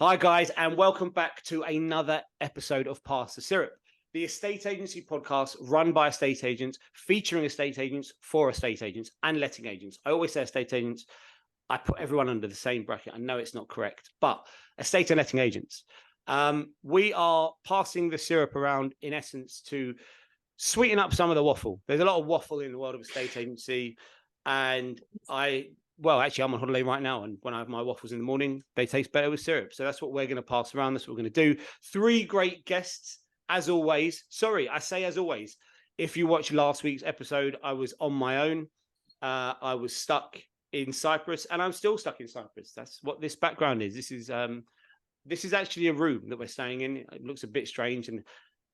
Hi, guys, and welcome back to another episode of Pass the Syrup, the estate agency podcast run by estate agents, featuring estate agents for estate agents and letting agents. I always say estate agents. I put everyone under the same bracket. I know it's not correct, but estate and letting agents. We are passing the syrup around, in essence, to sweeten up some of the waffle. There's a lot of waffle in the world of estate agency, and actually, I'm on holiday right now, and when I have my waffles in the morning, they taste better with syrup. So that's what we're going to pass around. That's what we're going to do. 3 great guests, as always. Sorry, I say as always. If you watched last week's episode, I was on my own. I was stuck in Cyprus, and I'm still stuck in Cyprus. That's what this background is. This is actually a room that we're staying in. It looks a bit strange and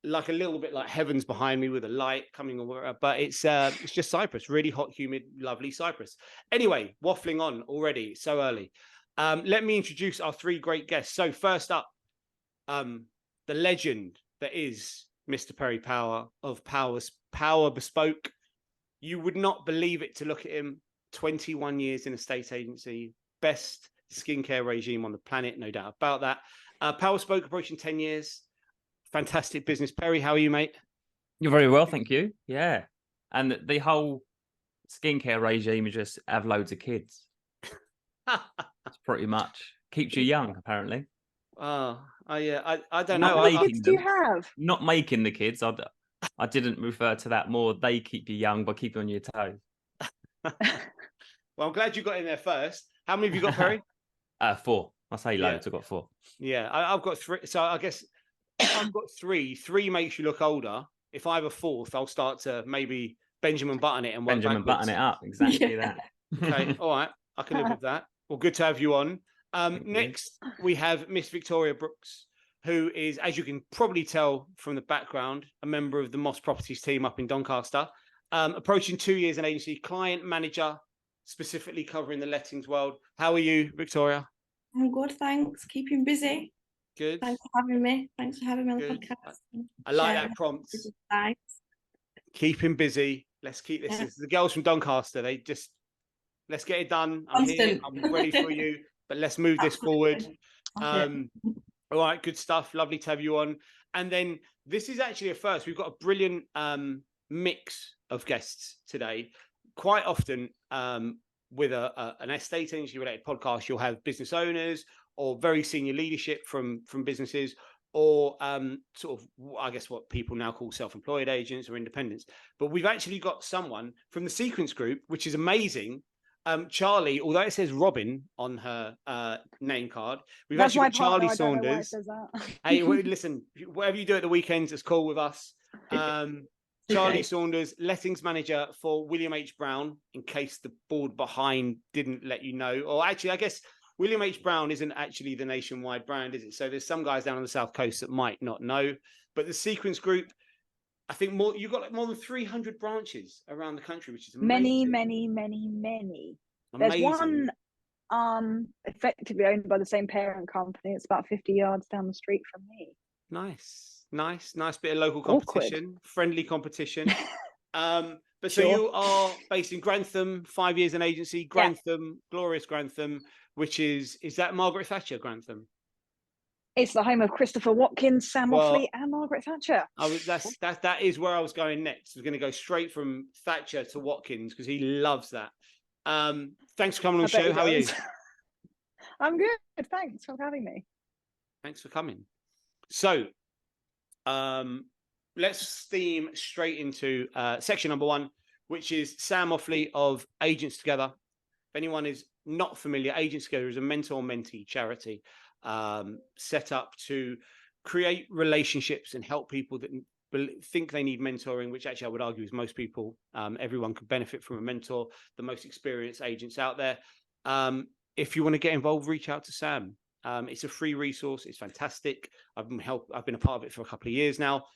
like a little bit like heaven's behind me with a light coming over, but it's just Cyprus, really hot, humid, lovely Cyprus. Anyway, waffling on already so early. Let me introduce our 3 great guests. So first up, the legend that is Mr. Perry Power of Power Bespoke. You would not believe it to look at him. 21 years in a estate agency, best skincare regime on the planet, no doubt about that. Power Bespoke approaching 10 years. Fantastic business. Perry, how are you, mate? You're very well, thank you. Yeah. And the whole skincare regime is just have loads of kids. That's pretty much. Keeps you young, apparently. I don't Not know. making How many kids do you have? Not making the kids. I didn't refer to that more. They keep you young by keeping on your toes. Well, I'm glad you got in there first. How many have you got, Perry? 4. I say loads. I've got 4. Yeah, I've got 3. So I guess I've got 3. 3 makes you look older. If I have a 4th, I'll start to maybe Benjamin Button it and work Benjamin backwards. Button it up. Exactly that. Okay, all right. I can live with that. Well, good to have you on. Next, we have Miss Victoria Brookes, who is, as you can probably tell from the background, a member of the Moss Properties team up in Doncaster. Approaching 2 years in agency, client manager, specifically covering the lettings world. How are you, Victoria? I'm good, thanks. Keeping busy. Good. Thanks for having me. Thanks for having me on the podcast. I like that prompt. Keep him busy. Let's keep this. Yeah. The girls from Doncaster, let's get it done. I'm here. I'm ready for you. But let's move this forward. All right, good stuff. Lovely to have you on. And then this is actually a first. We've got a brilliant mix of guests today. Quite often with an estate agency related podcast, you'll have business owners or very senior leadership from businesses, or sort of, I guess, what people now call self-employed agents or independents. But we've actually got someone from the Sequence Group, which is amazing. Charly, although it says Robin on her name card, we've actually got Charly Saunders. Hey, listen, whatever you do at the weekends is cool with us. Charly Saunders, lettings manager for William H. Brown, in case the board behind didn't let you know. Or actually, I guess William H. Brown isn't actually the nationwide brand, is it? So there's some guys down on the South Coast that might not know. But the Sequence Group, I think you've got like more than 300 branches around the country, which is amazing. Many. There's one effectively owned by the same parent company. It's about 50 yards down the street from me. Nice bit of local competition, friendly competition. But so you are based in Grantham, 5 years in agency, Grantham, glorious Grantham, which is that Margaret Thatcher Grantham? It's the home of Christopher Watkins, Sam Offley, and Margaret Thatcher. That is where I was going next. I was going to go straight from Thatcher to Watkins because he loves that. Thanks for coming on the show. How are you? I'm good. Thanks for having me. Thanks for coming. So, let's steam straight into section number 1, which is Sam Offley of Agents Together. If anyone is not familiar, Agents Together is a mentor-mentee charity set up to create relationships and help people that think they need mentoring, which actually I would argue is most people. Everyone could benefit from a mentor, the most experienced agents out there. If you want to get involved, reach out to Sam. It's a free resource. It's fantastic. I've been a part of it for a couple of years now.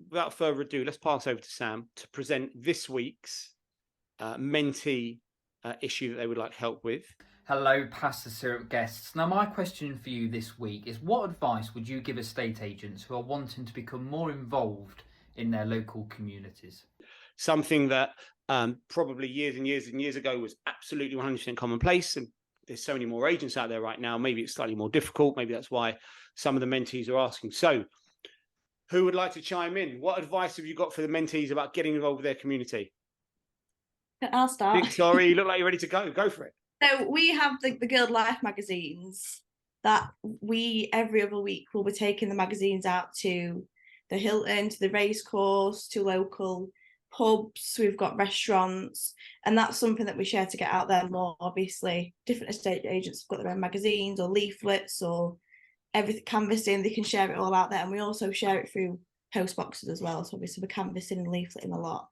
Without further ado, let's pass over to Sam to present this week's mentee issue that they would like help with. Hello, Pass the Syrup guests. Now, my question for you this week is, what advice would you give estate agents who are wanting to become more involved in their local communities? Something that probably years and years ago was absolutely 100% commonplace, and there's so many more agents out there right now. Maybe it's slightly more difficult. Maybe that's why some of the mentees are asking. So who would like to chime in? What advice have you got for the mentees about getting involved with their community? I'll start. Victoria, you look like you're ready to go. Go for it. So we have the Guild Life magazines that we every other week will be taking the magazines out to the Hilton, to the racecourse, to local pubs. We've got restaurants, and that's something that we share to get out there more. Obviously, different estate agents have got their own magazines or leaflets or everything canvassing. They can share it all out there, and we also share it through post boxes as well. So obviously we're canvassing and leafleting a lot.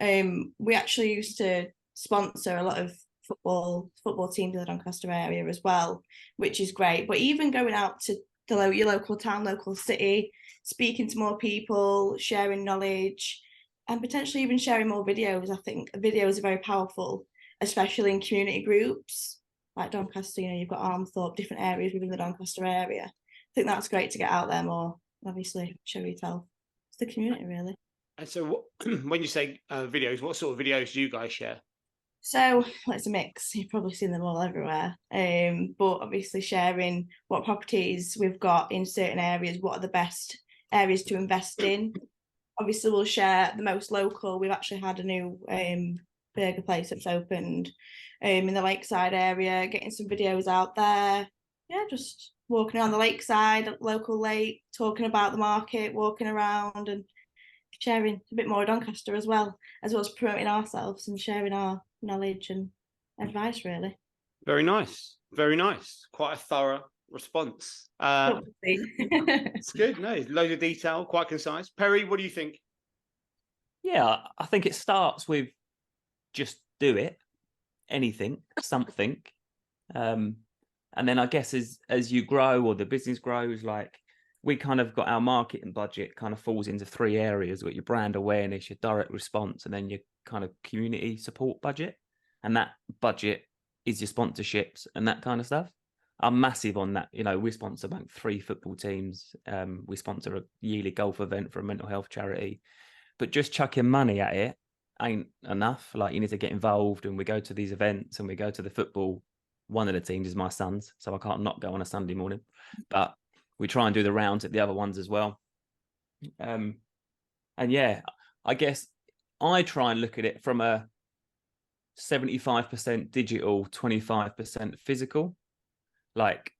We actually used to sponsor a lot of football teams in the Doncaster area as well, which is great. But even going out to your local town, local city, speaking to more people, sharing knowledge, and potentially even sharing more videos. I think videos are very powerful, especially in community groups like Doncaster. You know, you've got Armthorpe, different areas within the Doncaster area. I think that's great to get out there more. Obviously, show you tell. It's the community, really. And so when you say videos, what sort of videos do you guys share? So it's a mix. You've probably seen them all everywhere. But obviously sharing what properties we've got in certain areas, what are the best areas to invest in. Obviously we'll share the most local. We've actually had a new burger place that's opened in the lakeside area, getting some videos out there. Yeah, just walking around the lakeside, local lake, talking about the market, walking around and sharing a bit more of Doncaster as well as promoting ourselves and sharing our knowledge and advice, really. Very nice. Very nice. Quite a thorough response. It's good. No, loads of detail, quite concise. Perry, what do you think? Yeah, I think it starts with just do it, anything, something. And then I guess as you grow or the business grows, like we kind of got our marketing budget kind of falls into 3 areas: with your brand awareness, your direct response, and then your kind of community support budget. And that budget is your sponsorships and that kind of stuff. I'm massive on that. You know, we sponsor about 3 football teams. We sponsor a yearly golf event for a mental health charity. But just chucking money at it ain't enough. Like, you need to get involved, and we go to these events and we go to the football. One of the teams is my son's, so I can't not go on a Sunday morning. But we try and do the rounds at the other ones as well. And yeah, I guess I try and look at it from a 75% digital, 25% physical. Like,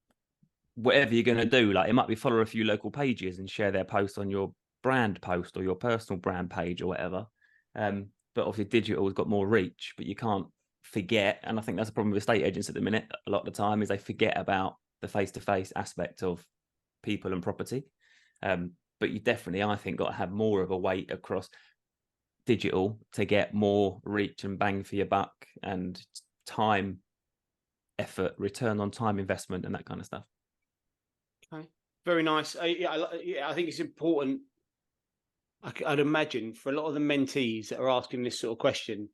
whatever you're going to do, like it might be follow a few local pages and share their posts on your brand post or your personal brand page or whatever. But obviously digital has got more reach, but you can't forget. And I think that's a problem with estate agents at the minute. A lot of the time is they forget about the face-to-face aspect of people and property. But you definitely, I think, got to have more of a weight across digital to get more reach and bang for your buck and time, effort, return on time investment and that kind of stuff. Okay, very nice. I think it's important. I'd imagine for a lot of the mentees that are asking this sort of question,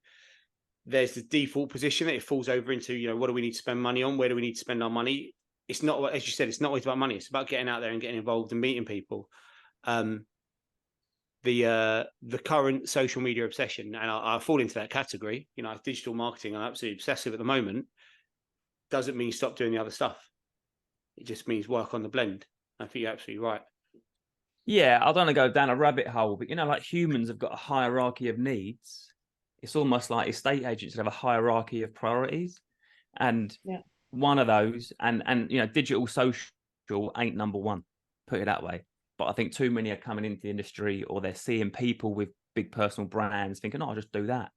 there's the default position that it falls over into, you know, what do we need to spend money on? Where do we need to spend our money? It's not, as you said, it's not always about money. It's about getting out there and getting involved and meeting people. The current social media obsession, and I fall into that category. You know, digital marketing, I'm absolutely obsessive at the moment. Doesn't mean stop doing the other stuff. It just means work on the blend. I think you're absolutely right. Yeah, I don't want to go down a rabbit hole, but you know, like humans have got a hierarchy of needs. It's almost like estate agents have a hierarchy of priorities, and one of those, and you know, digital social ain't number one. Put it that way. But I think too many are coming into the industry, or they're seeing people with big personal brands thinking, "Oh, I'll just do that."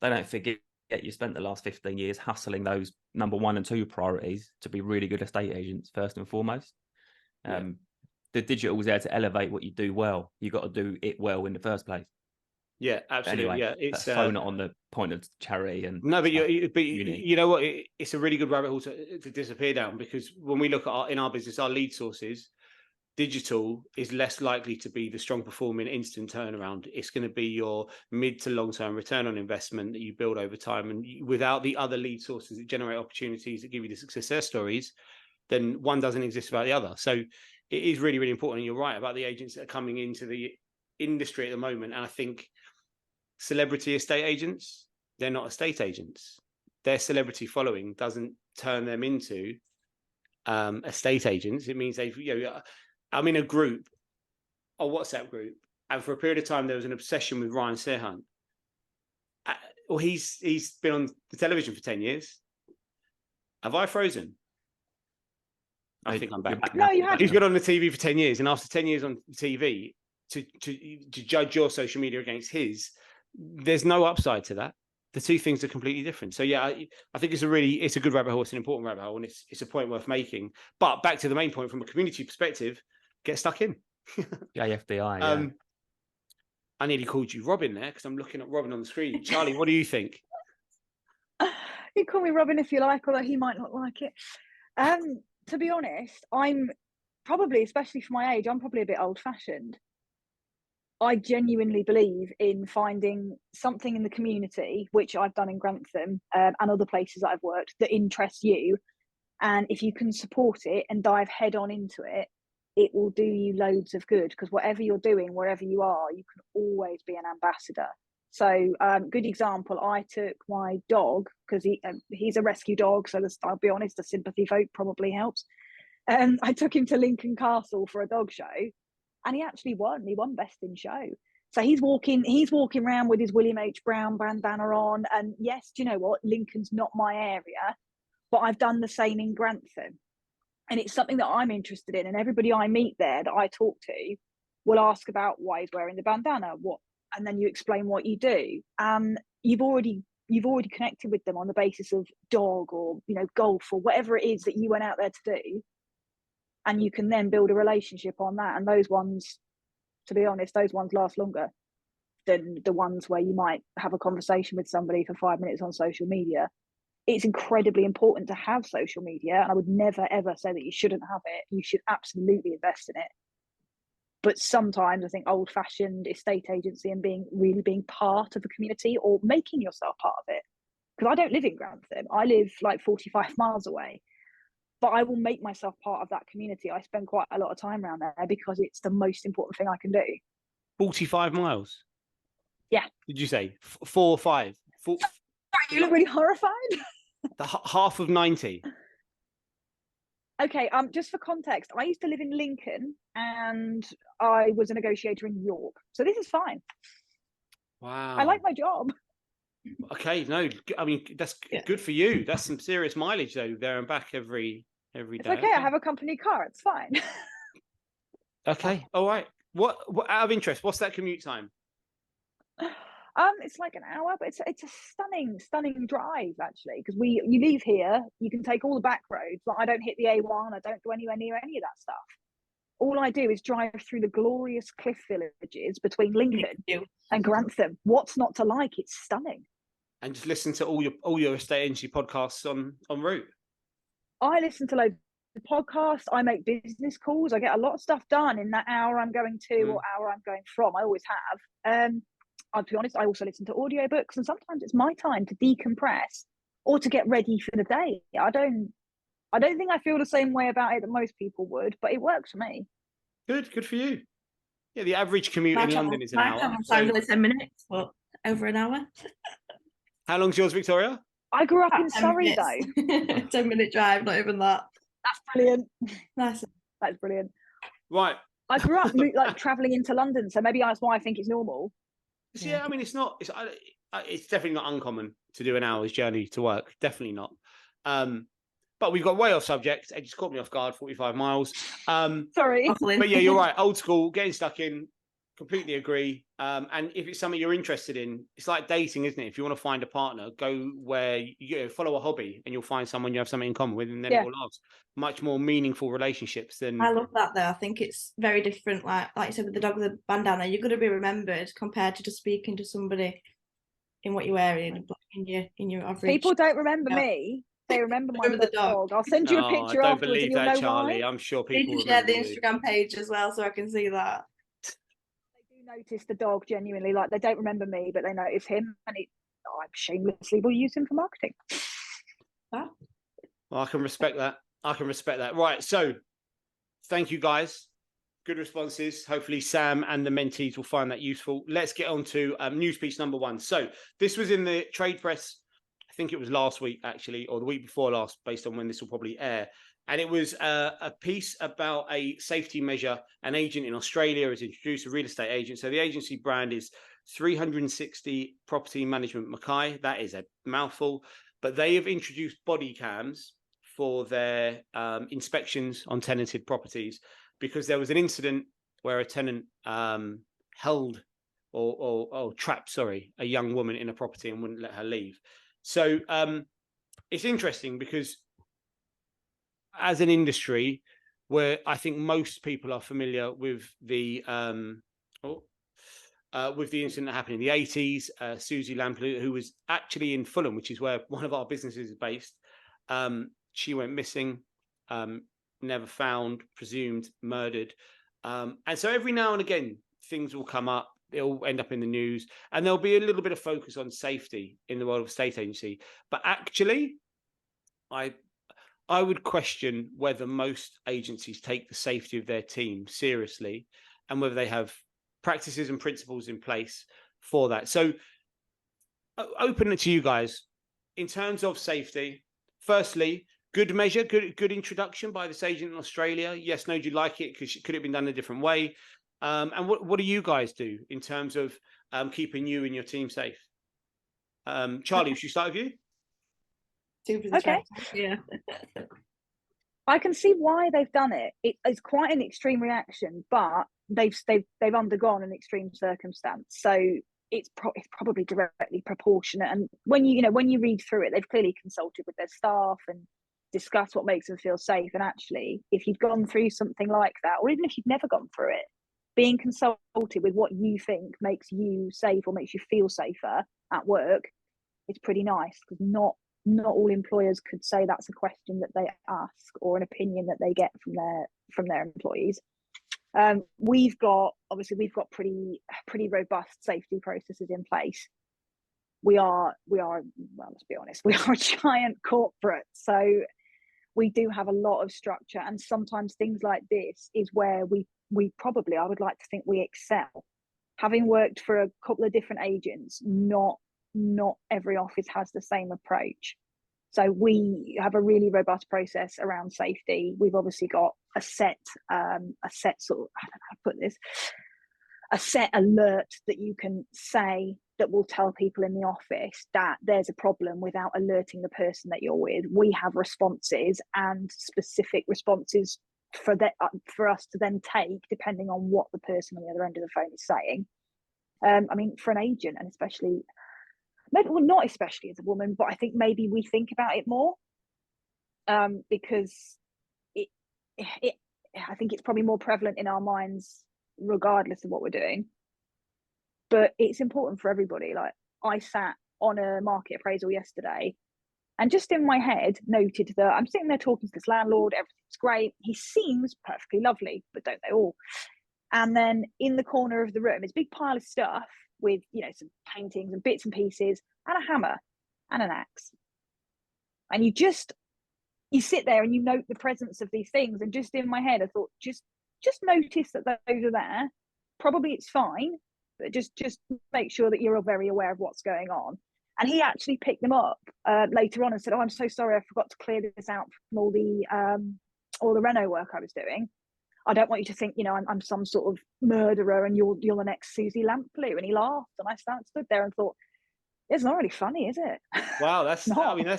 They don't forget you spent the last 15 years hustling those number 1 and 2 priorities to be really good estate agents first and foremost. The digital is there to elevate what you do well. You got to do it well in the first place. Yeah, absolutely. Anyway, it's phone it on the point of charity and no, but you know what? It's a really good rabbit hole to disappear down, because when we look at in our business, our lead sources, digital is less likely to be the strong performing instant turnaround. It's going to be your mid to long term return on investment that you build over time. And without the other lead sources that generate opportunities that give you the success stories, then one doesn't exist without the other. So it is really, really important. And you're right about the agents that are coming into the industry at the moment. And I think celebrity estate agents, they're not estate agents. their celebrity following doesn't turn them into estate agents. It means they've, I'm in a group, a WhatsApp group, and for a period of time there was an obsession with Ryan Serhant. Well, he's been on the television for 10 years. Have I frozen? I think I'm back. No, you haven't. He's been on the TV for 10 years, and after 10 years on TV, to judge your social media against his, there's no upside to that. The two things are completely different. So yeah, I think it's a good rabbit hole. It's an important rabbit hole, and it's a point worth making. But back to the main point, from a community perspective, get stuck in. JFDI. Yeah. I nearly called you Robin there because I'm looking at Robin on the screen. Charlie, what do you think? You call me Robin if you like, although he might not like it. To be honest, I'm probably, especially for my age, I'm probably a bit old-fashioned. I genuinely believe in finding something in the community, which I've done in Grantham and other places that I've worked, that interests you. And if you can support it and dive head on into it, it will do you loads of good, because whatever you're doing, wherever you are, you can always be an ambassador. So good example, I took my dog, because he's a rescue dog, so I'll be honest, a sympathy vote probably helps. I took him to Lincoln Castle for a dog show, and he actually won. He won Best in Show. So he's walking around with his William H. Brown bandana on. And yes, do you know what? Lincoln's not my area, but I've done the same in Grantham. And it's something that I'm interested in. And everybody I meet there that I talk to will ask about why he's wearing the bandana, and then you explain what you do. You've already connected with them on the basis of dog or golf or whatever it is that you went out there to do. And you can then build a relationship on that. And those ones, to be honest, those ones last longer than the ones where you might have a conversation with somebody for 5 minutes on social media. It's incredibly important to have social media. And I would never, ever say that you shouldn't have it. You should absolutely invest in it. But sometimes I think old-fashioned estate agency and being part of a community or making yourself part of it. Because I don't live in Grantham. I live like 45 miles away. But I will make myself part of that community. I spend quite a lot of time around there because it's the most important thing I can do. 45 miles? Yeah. Did you say 4 or 5? Sorry, you look really horrified. The half of 90. Okay, just for context, I used to live in Lincoln and I was a negotiator in York. So this is fine. Wow. I like my job. Okay, no, I mean, that's good for you. That's some serious mileage, though, there and back every day. It's okay, I have a company car. It's fine. Okay, all right. What out of interest, what's that commute time? It's like an hour, but it's a stunning drive, actually, because you leave here, you can take all the back roads. Like, I don't hit the A1, I don't go anywhere near any of that stuff. All I do is drive through the glorious cliff villages between Lincoln and Grantham. What's not to like? It's stunning. And just listen to all your estate agency podcasts on route. I listen to loads of podcasts. I make business calls. I get a lot of stuff done in that hour I'm going to or hour I'm going from. I always have. I'll be honest, I also listen to audiobooks, and sometimes it's my time to decompress or to get ready for the day. I don't think I feel the same way about it that most people would, but it works for me. Good for you. Yeah, the average commute in London is an hour. My travel 10 minutes, but over an hour. How long's yours, Victoria? I grew up in Surrey, though. 10-minute drive, not even that. That's brilliant. Nice. That's brilliant. Right. I grew up like traveling into London, so maybe that's why I think it's normal. Yeah, I mean, it's not. It's definitely not uncommon to do an hour's journey to work. Definitely not. But we've got way off subject. It just caught me off guard. 45 miles. Sorry. But yeah, you're right. Old school, getting stuck in. Completely agree. And if it's something you're interested in, it's like dating, isn't it? If you want to find a partner, go where you follow a hobby, and you'll find someone you have something in common with, and then it will last. Much more meaningful relationships than. I love that, though. I think it's very different. Like you said, with the dog with the bandana, you're going to be remembered compared to just speaking to somebody in what you're wearing in your average. People don't remember me. They remember my the dog. I'll send you a picture I don't afterwards, believe and you'll that, know Charlie. why. I'm sure people need to share the Instagram page as well, so I can see that. They do notice the dog genuinely. Like, they don't remember me, but they notice him, and I shamelessly will use him for marketing. Well, I can respect that. Right. So thank you, guys. Good responses. Hopefully Sam and the mentees will find that useful. Let's get on to news piece number 1. So this was in the trade press I think it was last week actually, or the week before last, based on when this will probably air. And it was a piece about a safety measure. An agent in Australia has introduced, a real estate agent. So the agency brand is 360 Property Management Mackay. That is a mouthful. But they have introduced body cams for their inspections on tenanted properties, because there was an incident where a tenant held or trapped, a young woman in a property and wouldn't let her leave. So it's interesting because as an industry where I think most people are familiar with the incident that happened in the 80s, Susie Lamplugh, who was actually in Fulham, which is where one of our businesses is based. She went missing, never found, presumed murdered. And so every now and again, things will come up. It'll end up in the news, and there'll be a little bit of focus on safety in the world of estate agency. But actually, I would question whether most agencies take the safety of their team seriously, and whether they have practices and principles in place for that. So open it to you guys in terms of safety. Firstly, good measure, good introduction by this agent in Australia. Yes, no, do you like it? Because could it have been done a different way? And what do you guys do in terms of keeping you and your team safe? Charlie, should we start with you? Okay. Yeah. I can see why they've done it. It's quite an extreme reaction, but they've undergone an extreme circumstance, so it's probably directly proportionate. And when you read through it, they've clearly consulted with their staff and discussed what makes them feel safe. And actually, if you've gone through something like that, or even if you've never gone through it, being consulted with what you think makes you safe or makes you feel safer at work, it's pretty nice, because not all employers could say that's a question that they ask or an opinion that they get from their employees. We've got pretty robust safety processes in place. We are well, let's be honest, we are a giant corporate, so we do have a lot of structure, and sometimes things like this is where we probably, I would like to think, we excel. Having worked for a couple of different agents, not every office has the same approach. So we have a really robust process around safety. We've obviously got a set sort of, I don't know how to put this, a set alert that you can say that will tell people in the office that there's a problem without alerting the person that you're with. We have responses and specific responses for us to then take depending on what the person on the other end of the phone is saying. I mean, for an agent, and especially, maybe, well, not especially as a woman, but I think maybe we think about it more, because I think it's probably more prevalent in our minds regardless of what we're doing. But it's important for everybody. Like, I sat on a market appraisal yesterday, and just in my head noted that I'm sitting there talking to this landlord, everything's great, he seems perfectly lovely, but don't they all? And then in the corner of the room is a big pile of stuff with, some paintings and bits and pieces and a hammer and an axe. And you sit there and you note the presence of these things. And just in my head, I thought, just notice that those are there. Probably it's fine, but just make sure that you're very aware of what's going on. And he actually picked them up later on and said, "Oh, I'm so sorry, I forgot to clear this out from all the reno work I was doing. I don't want you to think, I'm some sort of murderer and you're the next Susie Lamplugh." And he laughed, and I stood there and thought, it's not really funny, is it? Wow, that's literally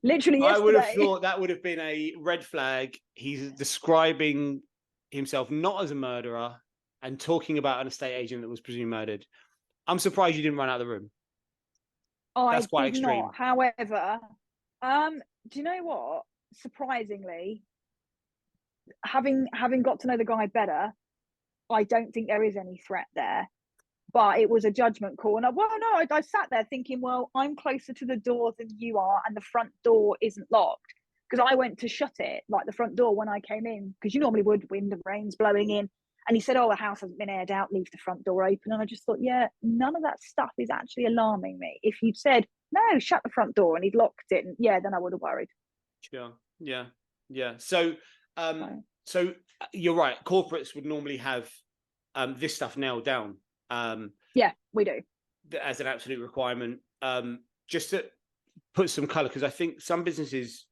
yesterday. I would have thought that would have been a red flag. He's describing himself not as a murderer and talking about an estate agent that was presumed murdered. I'm surprised you didn't run out of the room. That's quite extreme. Not. However, do you know what? Surprisingly, having got to know the guy better, I don't think there is any threat there. But it was a judgment call, and I sat there thinking, well, I'm closer to the door than you are, and the front door isn't locked, because I went to shut it, like the front door, when I came in, because you normally would, wind and rain's blowing in. And he said, "Oh, the house hasn't been aired out, leave the front door open." And I just thought, yeah, none of that stuff is actually alarming me. If you'd said, "No, shut the front door," and he'd locked it, and then I would have worried. Sure. Yeah. So you're right. Corporates would normally have this stuff nailed down. Yeah, we do. As an absolute requirement. just to put some colour, because I think some businesses,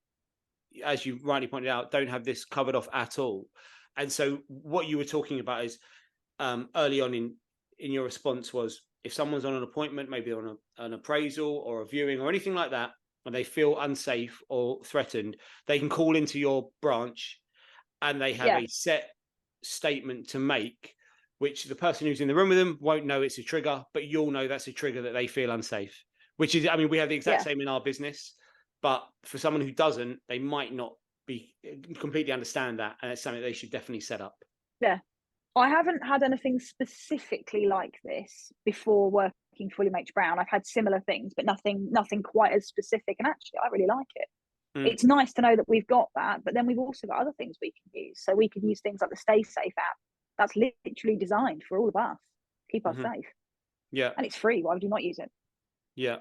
as you rightly pointed out, don't have this covered off at all. And so what you were talking about is early on in your response was, if someone's on an appointment, maybe on an appraisal or a viewing or anything like that, and they feel unsafe or threatened, they can call into your branch and they have a set statement to make, which the person who's in the room with them won't know it's a trigger, but you'll know that's a trigger that they feel unsafe, which is, I mean, we have the exact same in our business, but for someone who doesn't, they might not be completely understand that. And it's something they should definitely set up. Yeah. I haven't had anything specifically like this before working for William H. Brown. I've had similar things, but nothing quite as specific. And actually, I really like it. It's nice to know that we've got that, but then we've also got other things we can use. So we could use things like the Stay Safe app. That's literally designed for all of us, keep us safe. Yeah. And it's free. Why would you not use it? Yeah.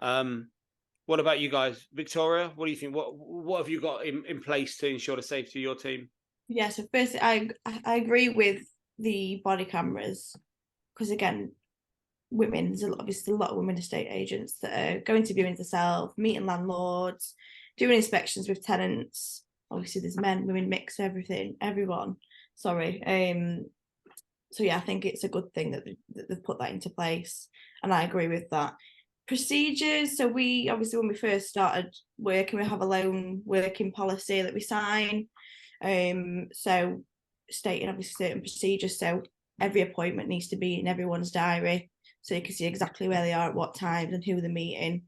What about you guys? Victoria, what do you think? What have you got in place to ensure the safety of your team? Yeah, so firstly, I agree with the body cameras, because again, women, there's obviously a lot of women estate agents that are going to viewings themselves, meeting landlords, doing inspections with tenants. Obviously, there's men, women, mix, everyone. Sorry. So yeah, I think it's a good thing that they've put that into place, and I agree with that. Procedures. So we obviously, when we first started working, we have a lone working policy that we sign. So stating obviously certain procedures. So every appointment needs to be in everyone's diary, so you can see exactly where they are at what times and who they're meeting.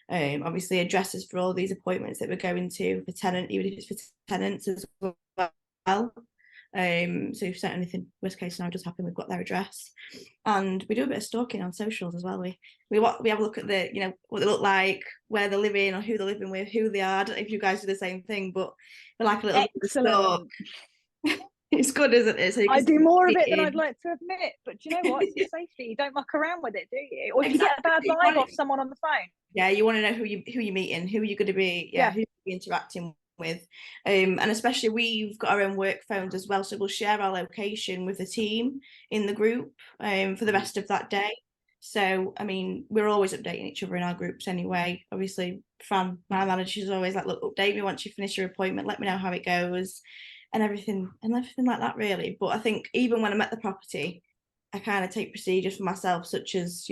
Obviously addresses for all these appointments that we're going to for tenant, even if it's for tenants as well. So if anything worst case scenario does happen, we've got their address, and we do a bit of stalking on socials as well. We have a look at the, what they look like, where they're living, or who they're living with, who they are. I don't know if you guys do the same thing, but we like a little Excellent. It's good, isn't it? So I do more of it than I'd like to admit, but do you know what? It's safety. You don't muck around with it, do you? Or if you get a bad vibe off someone on the phone. Yeah, you want to know who you're meeting, who you're going to be, who you're interacting with, and especially we've got our own work phones as well, so we'll share our location with the team in the group for the rest of that day. So I mean, we're always updating each other in our groups anyway. Obviously, Fran, my manager, is always like, look, update me once you finish your appointment, let me know how it goes, and everything like that, really. But I think even when I'm at the property, I kind of take procedures for myself, such as,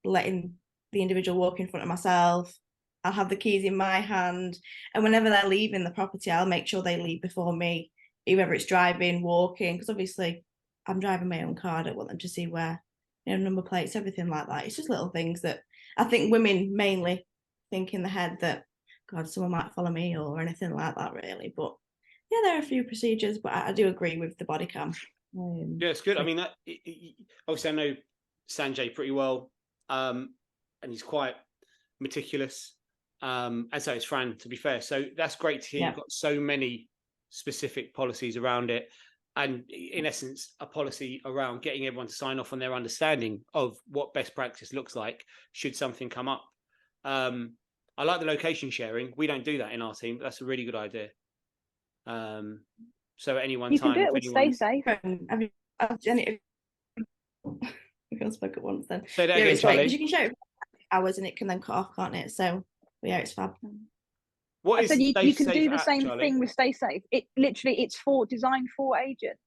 letting the individual walk in front of myself. I'll have the keys in my hand, and whenever they're leaving the property, I'll make sure they leave before me, whether it's driving, walking, because obviously I'm driving my own car. I don't want them to see where, number plates, everything like that. It's just little things that I think women mainly think in the head that, God, someone might follow me or anything like that, really. But yeah, there are a few procedures, but I do agree with the body cam. Yeah, it's good. I mean, obviously I know Sanjay pretty well, and he's quite meticulous. And so it's Fran, to be fair. So that's great to hear. Yeah. You've got so many specific policies around it, and in essence, a policy around getting everyone to sign off on their understanding of what best practice looks like should something come up. I like the location sharing. We don't do that in our team, but that's a really good idea. So at any one You time, can do it with Stay Safe. We can spoke at once then. Say that Yeah, again, it's great, Charlie. 'cause you can share it for hours and it can then cut off, can't it? So yeah, it's fab. What I is said you Stay can Safe do the app, same Charlie? thing with Stay Safe. It's designed for agents.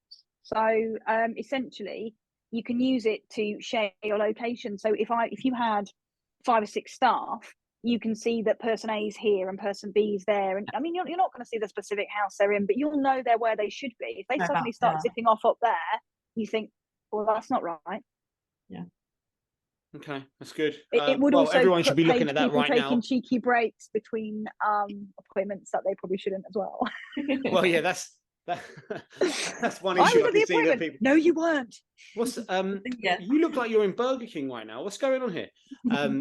So essentially, you can use it to share your location. So if you had 5 or 6 staff, you can see that person A is here and person B is there. And I mean, you're not going to see the specific house they're in, but you'll know they're where they should be. If they suddenly start zipping off up there, you think, well, that's not right. Yeah. Okay, that's good. It would well, also everyone should be looking at that people right taking now. cheeky breaks between appointments that they probably shouldn't as well. Well, yeah, that's one I issue was I at the can see that appointment. people. No, you weren't. What's Yeah. You look like you're in Burger King right now. What's going on here?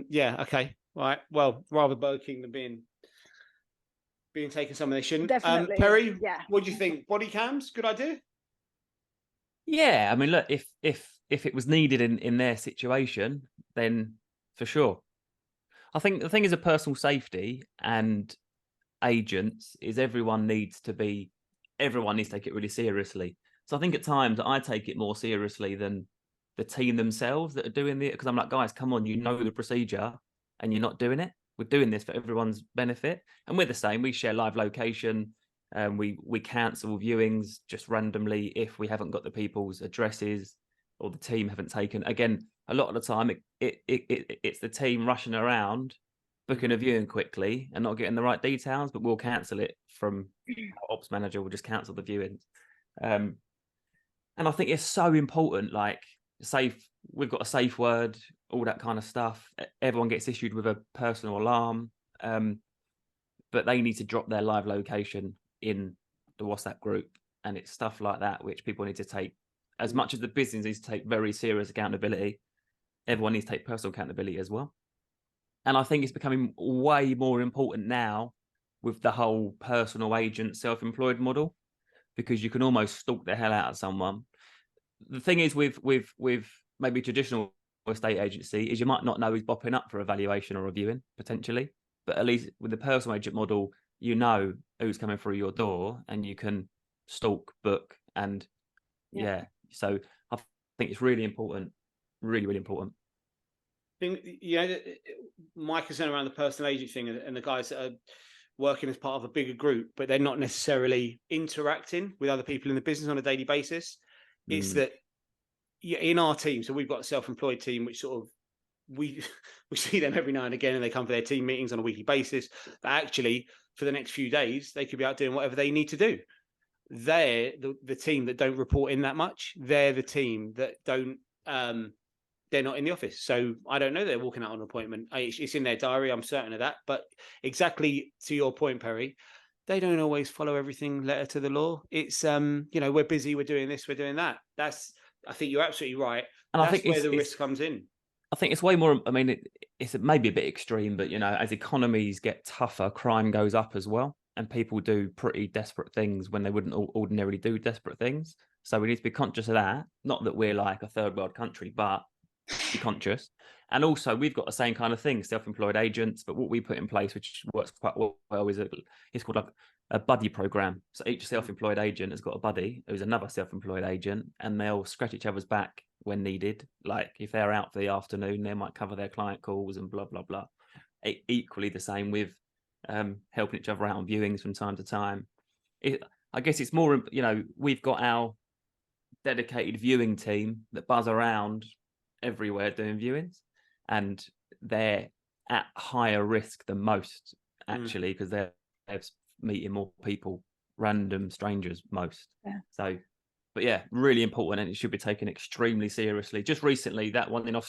Yeah, okay, right. Well, rather Burger King than being taken somewhere they shouldn't. Definitely. Perry, Yeah. what do you think? Body cams, good idea. Yeah, I mean, look, if it was needed in their situation, then for sure. I think the thing is, a personal safety and agents is everyone needs to take it really seriously. So I think at times I take it more seriously than the team themselves that are doing it, because I'm like, guys, come on, you know the procedure. and you're not doing it. We're doing this for everyone's benefit, and we're the same. We share live location, and we cancel viewings just randomly if we haven't got the people's addresses or the team haven't taken. Again, a lot of the time it's the team rushing around booking a viewing quickly and not getting the right details, but we'll cancel it from our ops manager. We'll just cancel the viewings. And I think it's so important, like we've got a safe word, all that kind of stuff. Everyone gets issued with a personal alarm, but they need to drop their live location in the WhatsApp group. And it's stuff like that, which people need to take, as much as the business needs to take very serious accountability, everyone needs to take personal accountability as well. And I think it's becoming way more important now with the whole personal agent self-employed model, because you can almost stalk the hell out of someone. The thing is with maybe traditional estate agency is you might not know who's bopping up for a valuation or a viewing potentially, but at least with the personal agent model, you know who's coming through your door and you can stalk, book, and yeah. So I think it's really important, really, really important. My concern around the personal agent thing and the guys that are working as part of a bigger group, but they're not necessarily interacting with other people in the business on a daily basis. It's that in our team, so we've got a self-employed team, which sort of we see them every now and again, and they come for their team meetings on a weekly basis. But actually, for the next few days, they could be out doing whatever they need to do. They're the team that don't report in that much. They're the team that don't. They're not in the office, so I don't know they're walking out on an appointment. It's in their diary, I'm certain of that. But exactly to your point, Perry, they don't always follow everything letter to the law. It's we're busy, we're doing this, we're doing that. I think you're absolutely right. And that's where the risk comes in. I think it's way more. I mean, it's maybe a bit extreme, but as economies get tougher, crime goes up as well, and people do pretty desperate things when they wouldn't ordinarily do desperate things. So we need to be conscious of that. Not that we're like a third world country, but be conscious. And also we've got the same kind of thing, self-employed agents, but what we put in place, which works quite well, is it's called like a buddy program. So each self-employed agent has got a buddy who's another self-employed agent, and they'll scratch each other's back when needed. Like if they're out for the afternoon, they might cover their client calls and blah blah blah. Equally the same with helping each other out on viewings from time to time. I guess it's more, we've got our dedicated viewing team that buzz around everywhere doing viewings, and they're at higher risk than most actually, because they're meeting more people, random strangers most. So but yeah, really important, and it should be taken extremely seriously. Just recently, that one in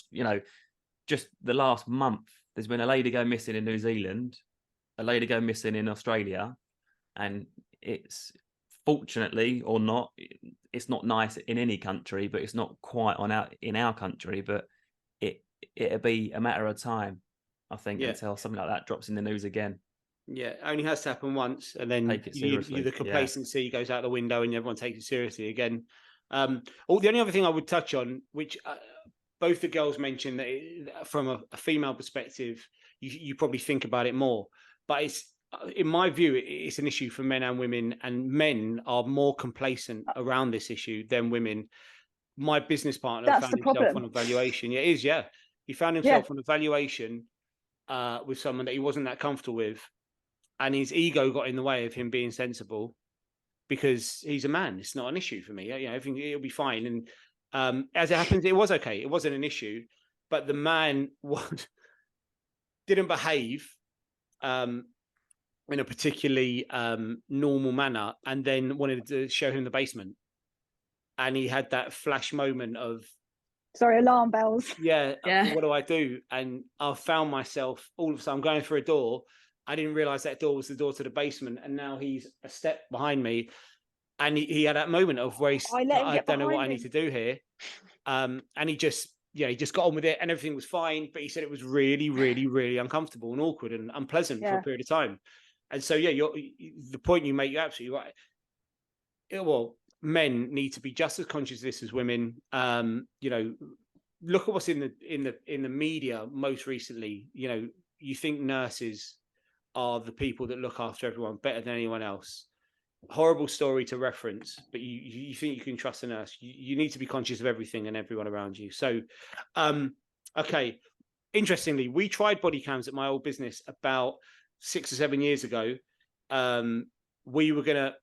just the last month, there's been a lady go missing in New Zealand, a lady go missing in Australia, and it's, fortunately or not, it's not nice in any country, but it's not quite in our country. But it'll be a matter of time, I think, until something like that drops in the news again. Yeah, it only has to happen once, and then the complacency goes out the window, and everyone takes it seriously again. The only other thing I would touch on, which both the girls mentioned, that from a female perspective, you probably think about it more, but it's, in my view, it's an issue for men and women, and men are more complacent around this issue than women. My business partner found himself on a valuation. Yeah, it is. Yeah, he found himself on a valuation with someone that he wasn't that comfortable with, and his ego got in the way of him being sensible, because he's a man. It's not an issue for me. Everything, it'll be fine. And as it happens, it was okay. It wasn't an issue, but the man didn't behave in a particularly normal manner, and then wanted to show him the basement. And he had that flash moment of, alarm bells. Yeah. What do I do? And I found myself all of a sudden going through a door. I didn't realize that door was the door to the basement, and now he's a step behind me. And he had that moment of where I don't know what I need to do here. And he just got on with it, and everything was fine. But he said it was really, really, really uncomfortable and awkward and unpleasant for a period of time. And so, the point you make, you're absolutely right. Well, men need to be just as conscious of this as women. Look at what's in the media most recently. You think nurses are the people that look after everyone better than anyone else. Horrible story to reference, but you think you can trust a nurse. You need to be conscious of everything and everyone around you. So, okay, interestingly, we tried body cams at my old business about 6 or 7 years ago. We were gonna,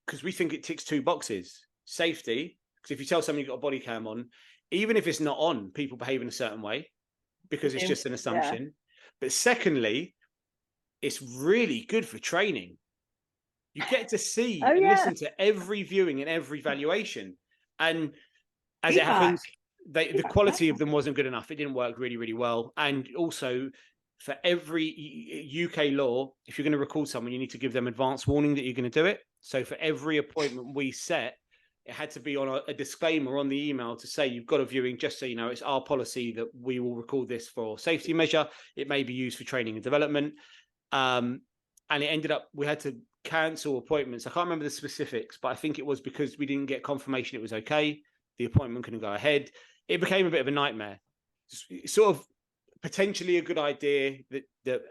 because we think it ticks 2 boxes: safety, because if you tell someone you've got a body cam on, even if it's not on, people behave in a certain way because it's just an assumption. But secondly, it's really good for training. You get to see and listen to every viewing and every valuation. And as it happens, the quality of them wasn't good enough. It didn't work really, really well. And also, for every UK law, if you're going to record someone, you need to give them advance warning that you're going to do it. So for every appointment we set, it had to be on a disclaimer on the email to say, you've got a viewing, just so you know, it's our policy that we will record this for safety measure. It may be used for training and development. And it ended up, we had to cancel appointments. I can't remember the specifics, but I think it was because we didn't get confirmation it was okay. The appointment couldn't go ahead. It became a bit of a nightmare. Sort of potentially a good idea that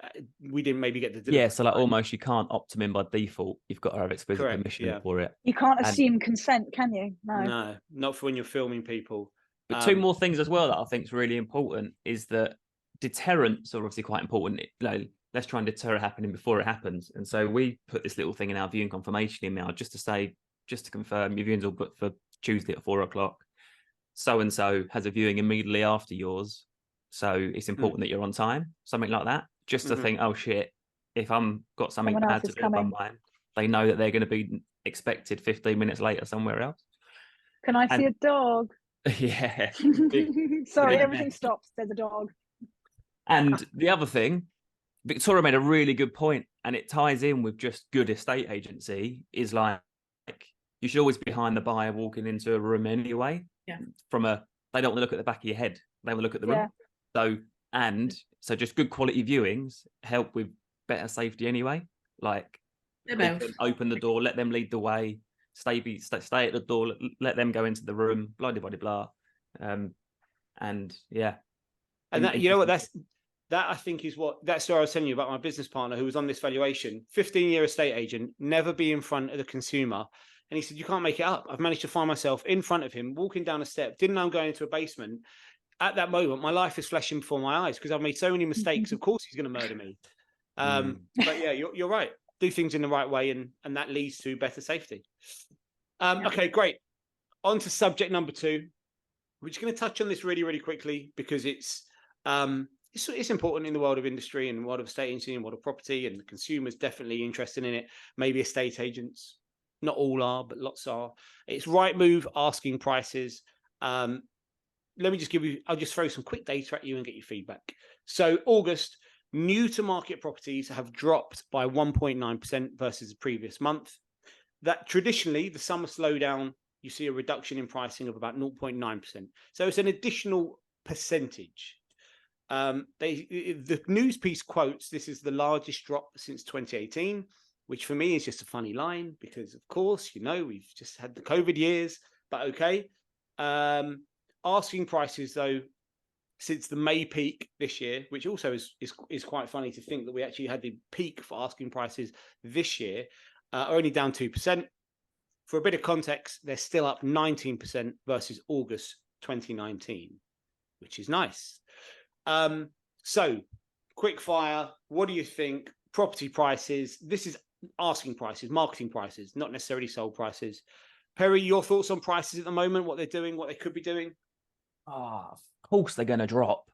we didn't maybe get the delivery. Yeah, so like almost you can't opt them in by default. You've got to have explicit permission for it. You can't assume consent, can you? No, not for when you're filming people. But 2 more things as well that I think is really important is that deterrents are obviously quite important. Let's try and deter it happening before it happens. And so we put this little thing in our viewing confirmation email just to confirm your viewing's all booked for Tuesday at 4:00. So-and-so has a viewing immediately after yours. So it's important that you're on time, something like that. Just to think, oh shit, if I'm got something bad to do on mine, they know that they're going to be expected 15 minutes later somewhere else. Can I see a dog? Yeah. Sorry, everything stops. There's a dog. And the other thing, Victoria made a really good point, and it ties in with just good estate agency, is like you should always be behind the buyer walking into a room anyway. Yeah. They don't want to look at the back of your head. They want to look at the room. So just good quality viewings help with better safety anyway. Like open the door, let them lead the way, stay at the door, let them go into the room, blah blah blah blah. And yeah. And that, you know what, that I think is what that story I was telling you about my business partner who was on this valuation, 15-year estate agent, never be in front of the consumer. And he said, you can't make it up. I've managed to find myself in front of him, walking down a step, didn't know I'm going into a basement. At that moment, my life is flashing before my eyes because I've made so many mistakes. Of course, he's going to murder me. But yeah, you're right. Do things in the right way, and that leads to better safety. Okay, great. On to subject number 2. We're just going to touch on this really, really quickly because it's important in the world of industry and the world of estate agency and world of property, and the consumer's definitely interested in it. Maybe estate agents, not all are, but lots are. It's Rightmove asking prices. Let me just I'll just throw some quick data at you and get your feedback. So August, new to market properties have dropped by 1.9% versus the previous month. That traditionally, the summer slowdown, you see a reduction in pricing of about 0.9%. So it's an additional percentage. The news piece quotes, this is the largest drop since 2018, which for me is just a funny line because, of course, we've just had the COVID years, but okay. Asking prices, though, since the May peak this year, which also is quite funny to think that we actually had the peak for asking prices this year, are only down 2%. For a bit of context, they're still up 19% versus August 2019, which is nice. So, quick fire, what do you think? Property prices, this is asking prices, marketing prices, not necessarily sold prices. Perry, your thoughts on prices at the moment, what they're doing, what they could be doing? Of course they're going to drop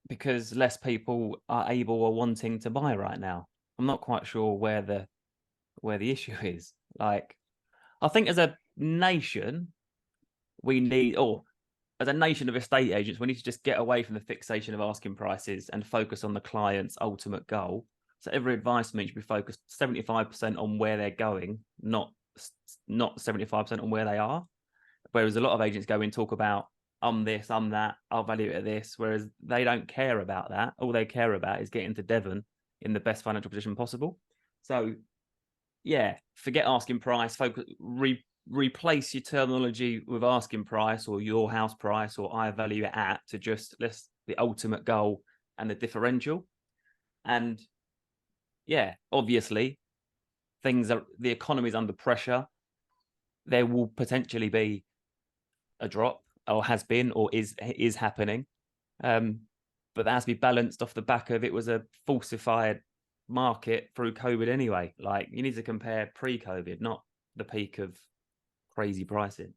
because less people are able or wanting to buy right now. I'm not quite sure where the issue is. Like, I think as a nation, as a nation of estate agents, we need to just get away from the fixation of asking prices and focus on the client's ultimate goal. So every advice means should be focused 75% on where they're going, not 75% on where they are. Whereas a lot of agents go in and talk about, I'm this, I'm that, I'll value it at this. Whereas they don't care about that. All they care about is getting to Devon in the best financial position possible. So, yeah, forget asking price. Focus, replace your terminology with asking price or your house price or I value it at to just the ultimate goal and the differential. And yeah, obviously, the economy is under pressure. There will potentially be a drop, or has been, or is happening. but that has to be balanced off the back of it was a falsified market through COVID anyway. Like, you need to compare pre-COVID, not the peak of crazy pricing.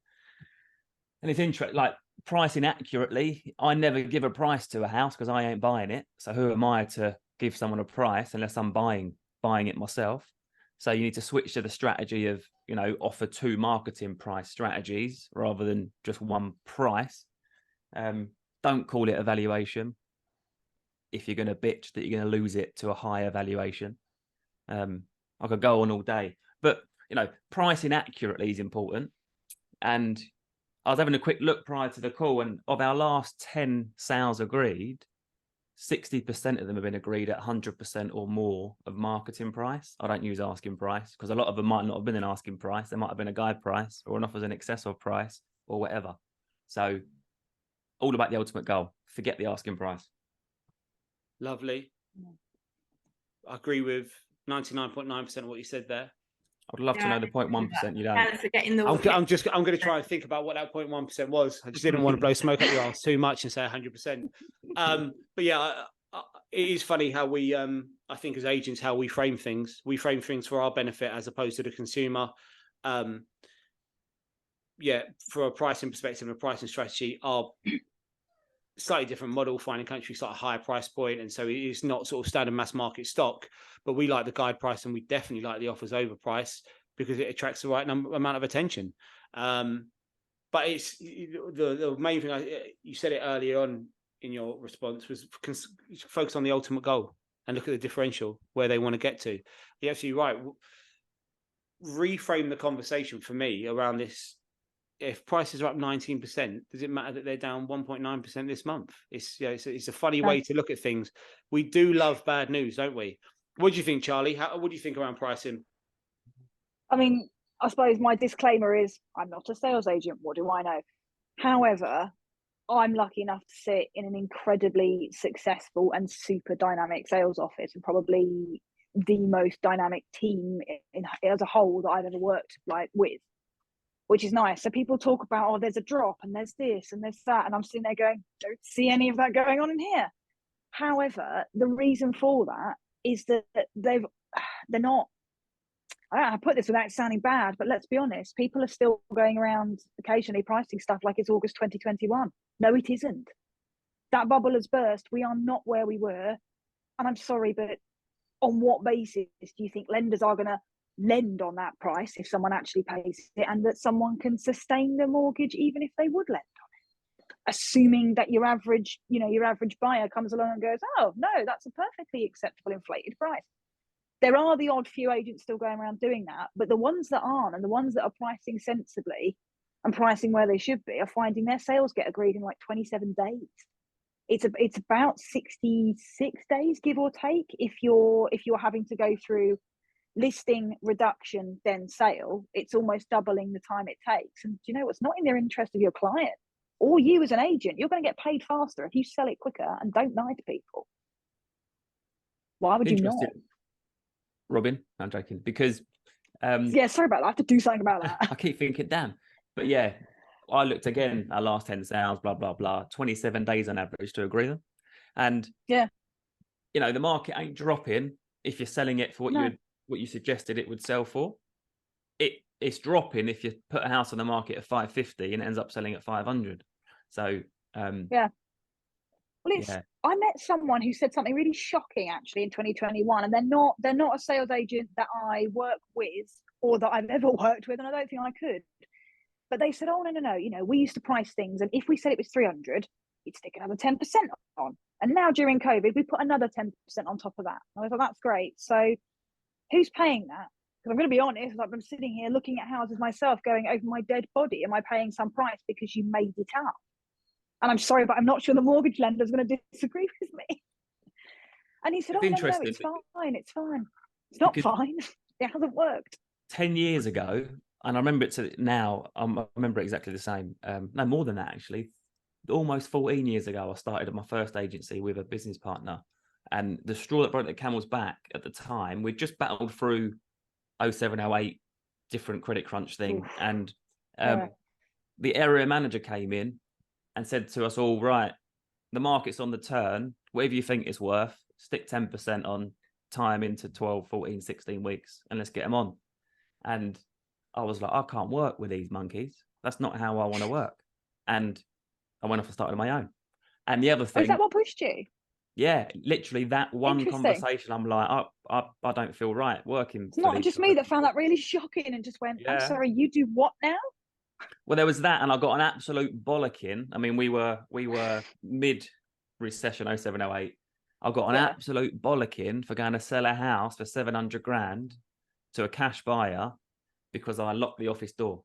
And it's interesting, like pricing accurately. I never give a price to a house because I ain't buying it. So who am I to give someone a price unless I'm buying it myself? So you need to switch to the strategy of, offer 2 marketing price strategies rather than just one price. Don't call it a valuation if you're going to bitch that you're going to lose it to a higher valuation. I could go on all day, but pricing accurately is important. And I was having a quick look prior to the call, and of our last 10 sales agreed, 60% of them have been agreed at 100% or more of marketing price. I don't use asking price because a lot of them might not have been an asking price. There might have been a guide price or an offers in excess of price or whatever. So all about the ultimate goal. Forget the asking price. Lovely. I agree with 99.9% of what you said there. I'd love to know the 0.1% you don't. Kind of forgetting the I'm going to try and think about what that 0.1% was. I just didn't want to blow smoke up your ass too much and say 100%. But yeah, it is funny how we, I think as agents, how we frame things. We frame things for our benefit as opposed to the consumer. Yeah, for a pricing perspective and a pricing strategy, are slightly different model. Finding country slightly higher price point, and so it is not sort of standard mass market stock. But we like the guide price, and we definitely like the offers over price because it attracts the right amount of attention. But it's the main thing. You said it earlier on in your response was focus on the ultimate goal and look at the differential where they want to get to. You're absolutely right. Reframe the conversation for me around this. If prices are up 19%, does it matter that they're down 1.9% this month? It's a funny way to look at things. We do love bad news, don't we? What do you think, Charlie? What do you think around pricing? I mean, I suppose my disclaimer is I'm not a sales agent. What do I know? However, I'm lucky enough to sit in an incredibly successful and super dynamic sales office, and probably the most dynamic team as a whole that I've ever worked with, which is nice. So people talk about, oh, there's a drop and there's this and there's that. And I'm sitting there going, don't see any of that going on in here. However, the reason for that is that they're not, I don't know how to put this without sounding bad, but let's be honest, people are still going around occasionally pricing stuff like it's August 2021. No, it isn't. That bubble has burst. We are not where we were. And I'm sorry, but on what basis do you think lenders are going to lend on that price if someone actually pays it, and that someone can sustain the mortgage even if they would lend on it, assuming that your average buyer comes along and goes, oh no, that's a perfectly acceptable inflated price. There are the odd few agents still going around doing that, but the ones that aren't, and the ones that are pricing sensibly and pricing where they should be, are finding their sales get agreed in like 27 days. It's about 66 days, give or take, if you're having to go through listing, reduction, then sale. It's almost doubling the time it takes. And you know what's not in their interest of your client or you as an agent? You're going to get paid faster if you sell it quicker and don't lie to people. Why would you not? Robin, I'm joking, because yeah, sorry about that. I have to do something about that. I keep thinking, damn. But yeah, I looked again, our last 10 sales, blah, blah, blah, 27 days on average to agree them. And yeah, the market ain't dropping if you're selling it for what you suggested it would sell for. It's dropping if you put a house on the market at 550 and it ends up selling at 500. So yeah. Well, I met someone who said something really shocking actually in 2021, and they're not a sales agent that I work with or that I've ever worked with, and I don't think I could. But they said, oh no, we used to price things, and if we said it was 300, you'd stick another 10% on. And now during COVID, we put another 10% on top of that. And I thought, that's great. So who's paying that? Because I'm going to be honest, like I'm sitting here looking at houses myself, going, over my dead body, am I paying some price because you made it up? And I'm sorry, but I'm not sure the mortgage lender is going to disagree with me. And he said, no, it's fine. It's fine. It's not fine. It hasn't worked. 10 years ago, and I remember it now, I remember exactly the same. No, more than that, actually. Almost 14 years ago, I started at my first agency with a business partner. And the straw that broke the camel's back at the time, we'd just battled through 07, 08, different credit crunch thing. Oof. And the area manager came in and said to us all, right, the market's on the turn. whatever you think it's worth, stick 10% on, time into 12, 14, 16 weeks, and let's get them on. And I was like, I can't work with these monkeys. That's not how I want to work. And I went off and started my own. And the other Oh, thing, is that what pushed you? yeah, literally that one Interesting. conversation, I'm like, I don't feel right working. It's not just me that found that really shocking and just went, I'm Yeah. sorry, you do what now? Well, there was that, and I got an absolute bollocking. I mean, we were mid recession 07, 08. I got an absolute bollocking for going to sell a house for 700 grand to a cash buyer because I locked the office door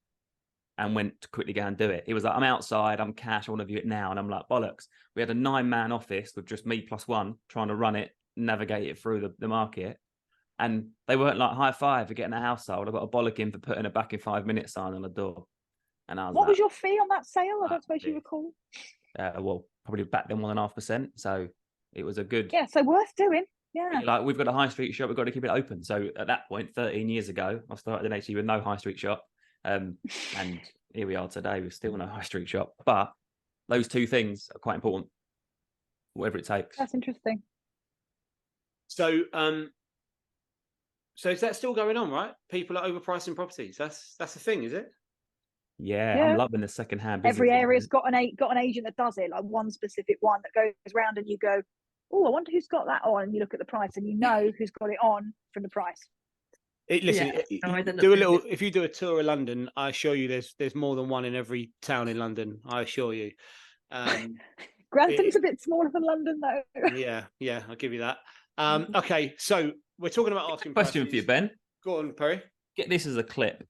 and went to quickly go and do it. He was like, I'm outside, I'm cash, I want to view it now. And I'm like, bollocks. We had a 9-man office with just me plus one trying to run it, navigate it through the market. And they weren't like, high five for getting a house sold. I got a bollocking for putting a back in 5 minutes sign on the door. And I was What like, was your fee on that sale? I don't suppose you recall. well, probably back then 1.5%. So it was a good. Yeah, so worth doing. Yeah. Like, we've got a high street shop, we've got to keep it open. So at that point, 13 years ago, I started an HE with no high street shop. And here we are today with still no high street shop. But those two things are quite important, whatever it takes. That's interesting. So, so is that still going on, right? People are overpricing properties. That's the thing, is it? Yeah, I'm loving the second-hand business. Every area's got an agent that does it, like one specific one that goes round, and you go, oh, I wonder who's got that on, and you look at the price, and you know who's got it on from the price. Listen, do a little. If you do a tour of London, I assure you, there's more than one in every town in London. I assure you. Grantham a bit smaller than London, though. Yeah, I'll give you that. Okay, so we're talking about asking Question prices. for you, Ben. Go on, Perry. Get this as a clip.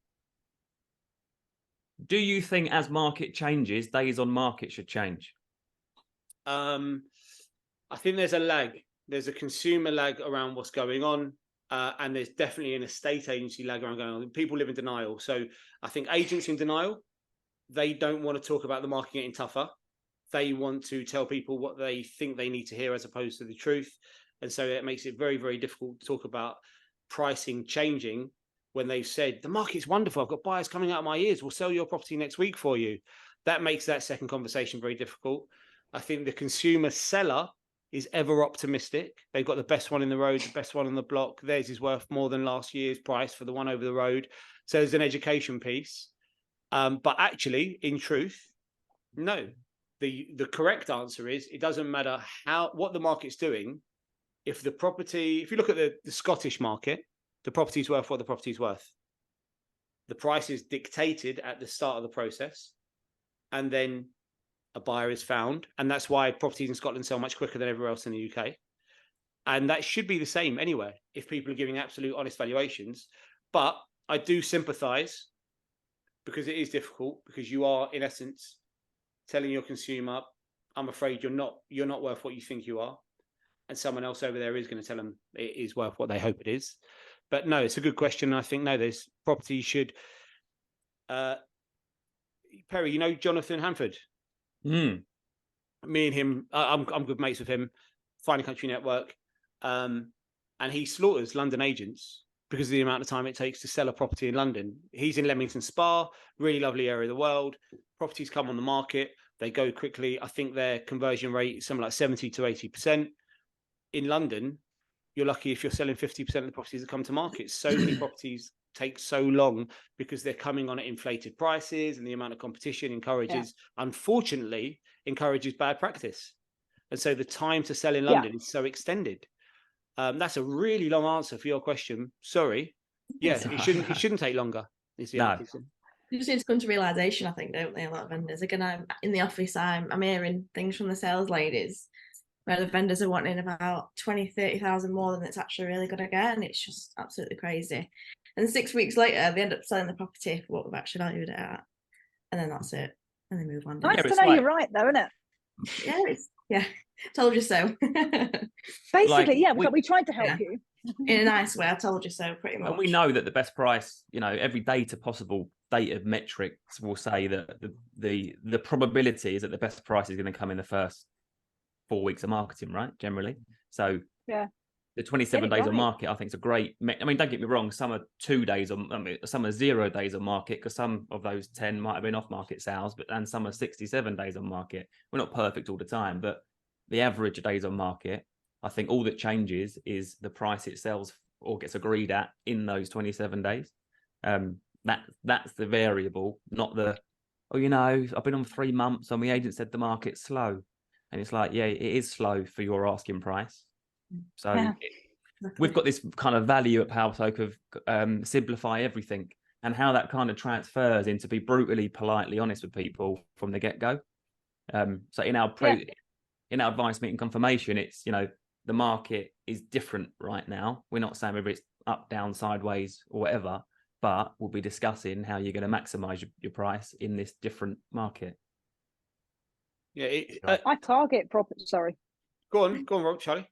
Do you think as market changes, days on market should change? I think there's a lag. There's a consumer lag around what's going on. And there's definitely an estate agency lag around going on. People live in denial. So I think agents in denial, they don't want to talk about the market getting tougher. They want to tell people what they think they need to hear as opposed to the truth. And so it makes it very, very difficult to talk about pricing changing when they've said, the market's wonderful, I've got buyers coming out of my ears, we'll sell your property next week for you. That makes that second conversation very difficult. I think the consumer seller is ever optimistic. They've got the best one in the road, the best one on the block. Theirs is worth more than last year's price for the one over the road. So there's an education piece. But actually, in truth, no. The correct answer is it doesn't matter what the market's doing. If you look at the Scottish market, the property's worth what the property's worth. The price is dictated at the start of the process, and then a buyer is found, and that's why properties in Scotland sell much quicker than everywhere else in the UK. And that should be the same anywhere if people are giving absolute honest valuations. But I do sympathise, because it is difficult, because you are in essence telling your consumer, I'm afraid you're not worth what you think you are, and someone else over there is going to tell them it is worth what they hope it is. But no, it's a good question. I think there's property should. Perry, you know Jonathan Hanford. Me and him, I'm good mates with him. Finding Country Network, and he slaughters London agents because of the amount of time it takes to sell a property in London. He's in Leamington Spa, really lovely area of the world. Properties come on the market, they go quickly. I think their conversion rate is something like 70 to 80%. In London, you're lucky if you're selling 50% of the properties that come to market. So many properties take so long because they're coming on at inflated prices, and the amount of competition unfortunately encourages bad practice. And so the time to sell in London is so extended. That's a really long answer for your question. Sorry. Yeah, it shouldn't take longer. Is the answer. You just need to come to realisation, I think, don't they? A lot of vendors. Again, I'm in the office, I'm hearing things from the sales ladies where the vendors are wanting about 20, 30,000 more than it's actually really going to get, and it's just absolutely crazy. And 6 weeks later, they end up selling the property for what we've actually valued it at, and then that's it, and they move on. Nice to know you're right, though, isn't it? Yeah, told you so. Basically, we tried to help you in a nice way. I told you so, pretty much. And we know that the best price, every possible data metrics will say that the probability is that the best price is going to come in the first 4 weeks of marketing, right? Generally. So the 27 days on market, I think, is a great. I mean, don't get me wrong. Some are 2 days on. Some are 0 days on market, because some of those 10 might have been off market sales, and some are 67 days on market. We're not perfect all the time, but the average days on market. I think all that changes is the price it sells or gets agreed at in those 27 days. That's the variable, not the, I've been on 3 months and the agent said the market's slow. And it's like, yeah, it is slow for your asking price. So Yeah. we've got this kind of value at PowerSoak of simplify everything, and how that kind of transfers into be brutally, politely honest with people from the get-go. So in our advice meeting confirmation, it's, the market is different right now. We're not saying whether it's up, down, sideways, or whatever, but we'll be discussing how you're going to maximize your price in this different market. Yeah, I target property. Sorry. Go on, Rob, Charlie.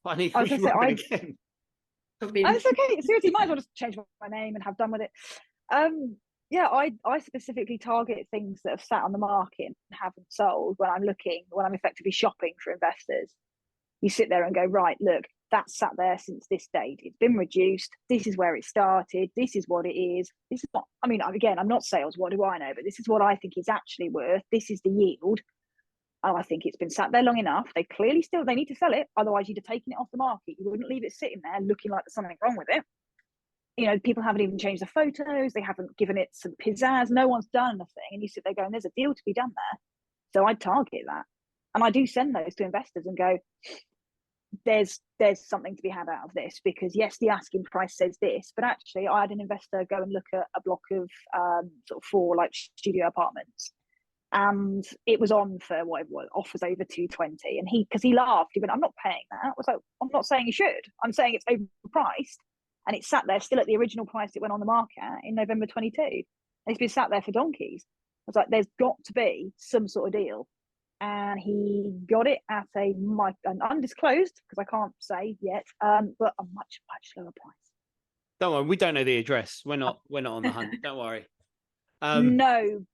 I need I was you gonna say, Robin again. It's okay. Seriously, might as well just change my name and have done with it. I specifically target things that have sat on the market and haven't sold when I'm effectively shopping for investors. You sit there and go, right, look, that's sat there since this date. It's been reduced. This is where it started. This is what it is. This is not, again, I'm not sales. What do I know? But this is what I think it's actually worth. This is the yield. And I think it's been sat there long enough. They clearly they need to sell it. Otherwise, you'd have taken it off the market. You wouldn't leave it sitting there looking like there's something wrong with it. People haven't even changed the photos. They haven't given it some pizzazz. No one's done nothing. And you sit there going, there's a deal to be done there. So I'd target that. And I do send those to investors and go, there's something to be had out of this, because yes, the asking price says this, but actually I had an investor go and look at a block of sort of 4 like studio apartments, and it was on for what it was, offers over 220, and he laughed. He went, I'm not paying that. I was like, I'm not saying you should. I'm saying it's overpriced, and it's sat there still at the original price it went on the market at in November 22. And it's been sat there for donkeys. I was like, there's got to be some sort of deal. And he got it at an undisclosed, because I can't say yet, but a much, much lower price. Don't worry, we don't know the address. We're not on the hunt. Don't worry. No,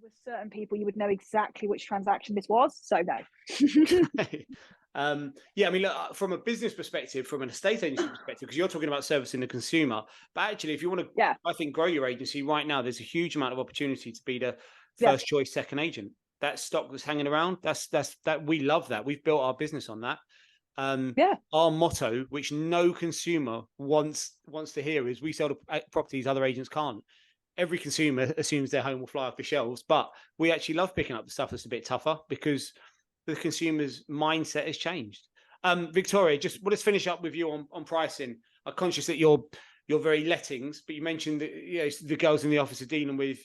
with certain people, you would know exactly which transaction this was. So no. Look, from a business perspective, from an estate agency perspective, because you're talking about servicing the consumer, but actually, if you want to, I think, grow your agency right now, there's a huge amount of opportunity to be the first choice second agent. That stock that's hanging around, that's we love that. We've built our business on that. Our motto, which no consumer wants to hear, is we sell the properties other agents can't. Every consumer assumes their home will fly off the shelves, but we actually love picking up the stuff that's a bit tougher, because the consumer's mindset has changed. Victoria, let's finish up with you on pricing. I'm conscious that you're very lettings, but you mentioned that the girls in the office are dealing with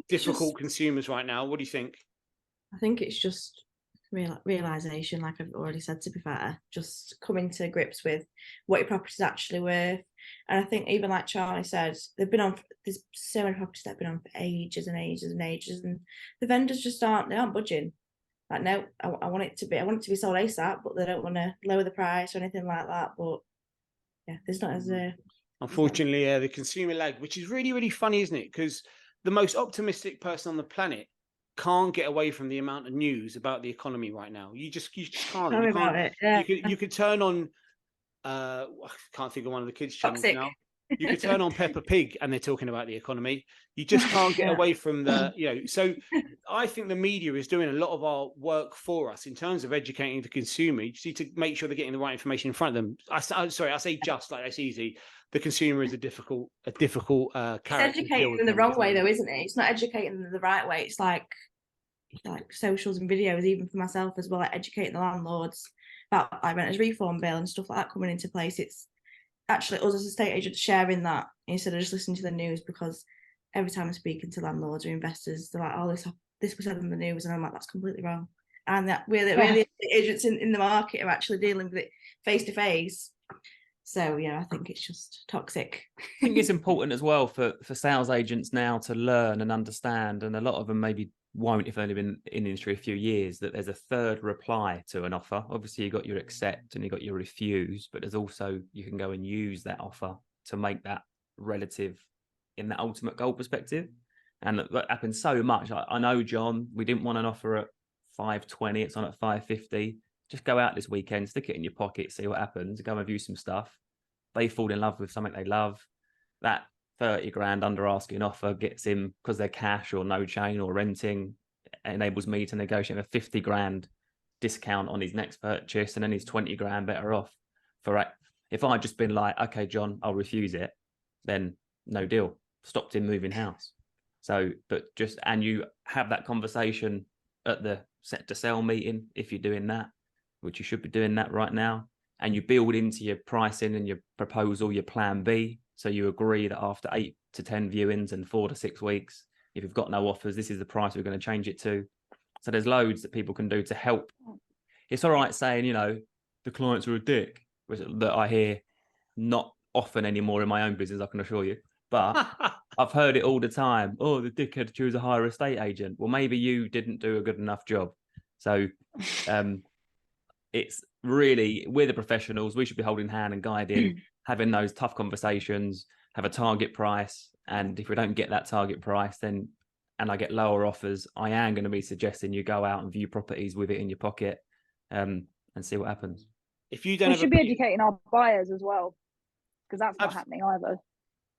difficult consumers right now. What do you think? I think it's just realization, like I've already said, to be fair, just coming to grips with what your property's actually worth. And I think, even like Charlie said, there's so many properties that have been on for ages and ages and ages, and the vendors just aren't budging. Like, no, I want it to be sold ASAP, but they don't want to lower the price or anything like that. But yeah, there's not as unfortunately, the consumer lag, which is really, really funny, isn't it? Because the most optimistic person on the planet can't get away from the amount of news about the economy right now. You just can't. Tell me about it. Yeah. You could turn on I can't think of one of the kids' channels now. You could turn on Peppa Pig and they're talking about the economy. You just can't get away from so I think the media is doing a lot of our work for us in terms of educating the consumer. You just need to make sure they're getting the right information in front of them. I say just like that's easy. The consumer is a difficult character. It's educating them the wrong way, though, isn't it? It's not educating them the right way. It's like socials and videos, even for myself as well, like educating the landlords about renters reform bill and stuff like that coming into place. It's actually us as estate agents sharing that instead of just listening to the news, because every time I'm speaking to landlords or investors, they're like, oh, this was said on the news, and I'm like, that's completely wrong. And that we're the agents in the market are actually dealing with it face to face. So I think it's just toxic. I think it's important as well for sales agents now to learn and understand, and a lot of them maybe won't if they've only been in the industry a few years, that there's a third reply to an offer. Obviously, you got your accept and you got your refuse, but there's also, you can go and use that offer to make that relative in that ultimate goal perspective. And that happens so much. I know, John, we didn't want an offer at 520, it's on at 550. Just go out this weekend, stick it in your pocket, see what happens, go and view some stuff. They fall in love with something they love. That 30 grand under asking offer gets him, because they're cash or no chain or renting, enables me to negotiate a 50 grand discount on his next purchase, and then he's 20 grand better off. If I'd just been like, okay, John, I'll refuse it, then no deal, stopped him moving house. So, and you have that conversation at the set to sell meeting, if you're doing that, which you should be doing that right now, and you build into your pricing and your proposal, your plan B. So you agree that after 8 to 10 viewings and 4 to 6 weeks, if you've got no offers, this is the price we're going to change it to. So there's loads that people can do to help. It's all right saying, the clients are a dick, which that I hear not often anymore in my own business, I can assure you. But I've heard it all the time. Oh, the dickhead choose a higher estate agent. Well, maybe you didn't do a good enough job. So it's really, we're the professionals. We should be holding hand and guiding, having those tough conversations, have a target price. And if we don't get that target price, and I get lower offers, I am going to be suggesting you go out and view properties with it in your pocket and see what happens. If you don't, we should be educating our buyers as well, because that's not happening either.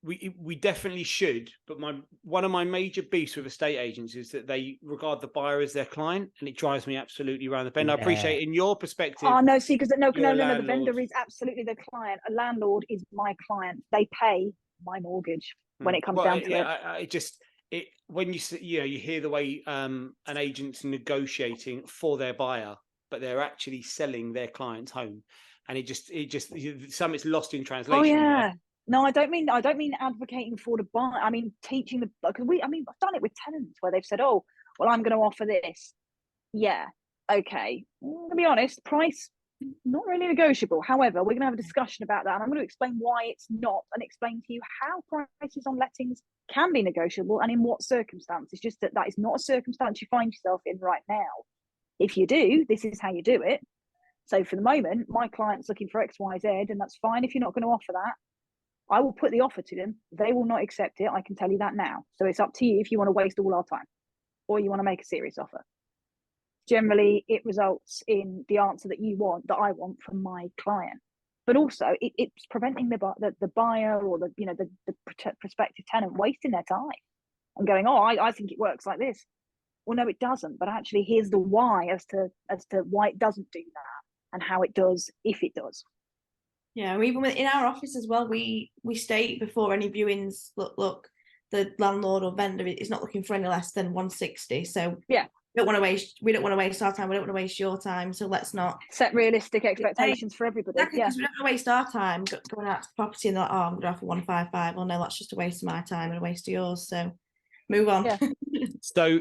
We definitely should, but one of my major beefs with estate agents is that they regard the buyer as their client, and it drives me absolutely around the bend. Yeah. I appreciate in your perspective. Oh no, see, because no, the landlord. vendor is absolutely the client. A landlord is my client. They pay my mortgage when it comes down to it. When you hear the way an agent's negotiating for their buyer, but they're actually selling their client's home, and some it's lost in translation. Oh yeah. Right? No, I don't mean advocating for the buyer. I mean teaching because I've done it with tenants where they've said, oh, well, I'm going to offer this. Yeah, okay. I'm going to be honest, price not really negotiable. However, we're going to have a discussion about that, and I'm going to explain why it's not, and explain to you how prices on lettings can be negotiable and in what circumstances. Just that is not a circumstance you find yourself in right now. If you do, this is how you do it. So for the moment, my client's looking for X, Y, Z, and that's fine. If you're not going to offer that, I will put the offer to them. They will not accept it. I can tell you that now. So it's up to you if you want to waste all our time or you want to make a serious offer. Generally, it results in the answer that I want from my client. But also, it's preventing the buyer or the prospective tenant wasting their time and going, oh, I think it works like this. Well, no, it doesn't. But actually, here's the why as to why it doesn't do that and how it does if it does. Yeah, even in our office as well, we state before any viewings, look, the landlord or vendor is not looking for any less than 160. So yeah, we don't want to waste our time. We don't want to waste your time. So let's not set realistic expectations for everybody. Exactly, because we don't want to waste our time going out to the property and they're like, oh, I'm going to offer 155. Well, no, that's just a waste of my time and a waste of yours. So move on. Yeah. So,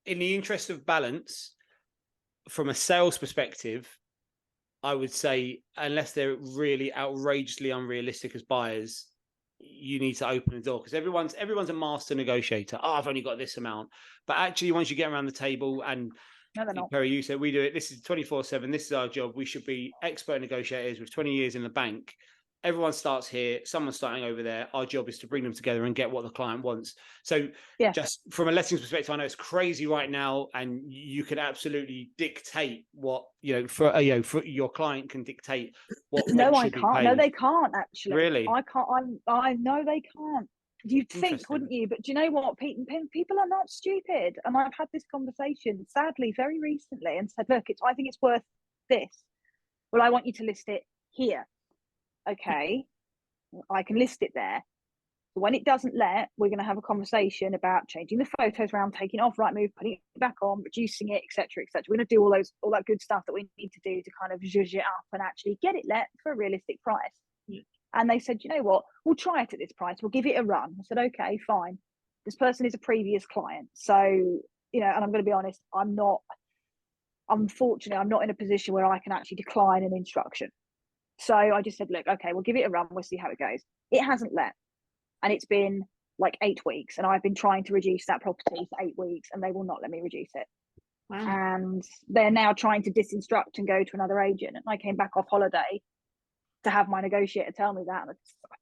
in the interest of balance, from a sales perspective, I would say, unless they're really outrageously unrealistic as buyers, you need to open the door, because everyone's a master negotiator. Oh, I've only got this amount. But actually, once you get around the table, and Perry, you said we do it, this is 24/7, this is our job. We should be expert negotiators with 20 years in the bank. Everyone starts here, someone's starting over there. Our job is to bring them together and get what the client wants. So just from a lettings perspective, I know it's crazy right now, and you can absolutely dictate what, for your client can dictate what. No, I can't. No, they can't actually. Really? I can't. I know they can't. You'd think, wouldn't you? But do you know what? People are not stupid. And I've had this conversation, sadly, very recently, and said, look, I think it's worth this. Well, I want you to list it here. Okay, I can list it there. But when it doesn't let, we're going to have a conversation about changing the photos around, taking it off Rightmove, putting it back on, reducing it, etc., etc. We're going to do all that good stuff that we need to do to kind of zhuzh it up and actually get it let for a realistic price. Yeah. And they said, you know what, we'll try it at this price. We'll give it a run. I said, okay, fine. This person is a previous client. So, and I'm going to be honest, unfortunately, I'm not in a position where I can actually decline an instruction. So I just said, look, okay, we'll give it a run. We'll see how it goes. It hasn't let. And it's been like 8 weeks. And I've been trying to reduce that property for 8 weeks and they will not let me reduce it. Wow. And they're now trying to disinstruct and go to another agent. And I came back off holiday to have my negotiator tell me that. And I'm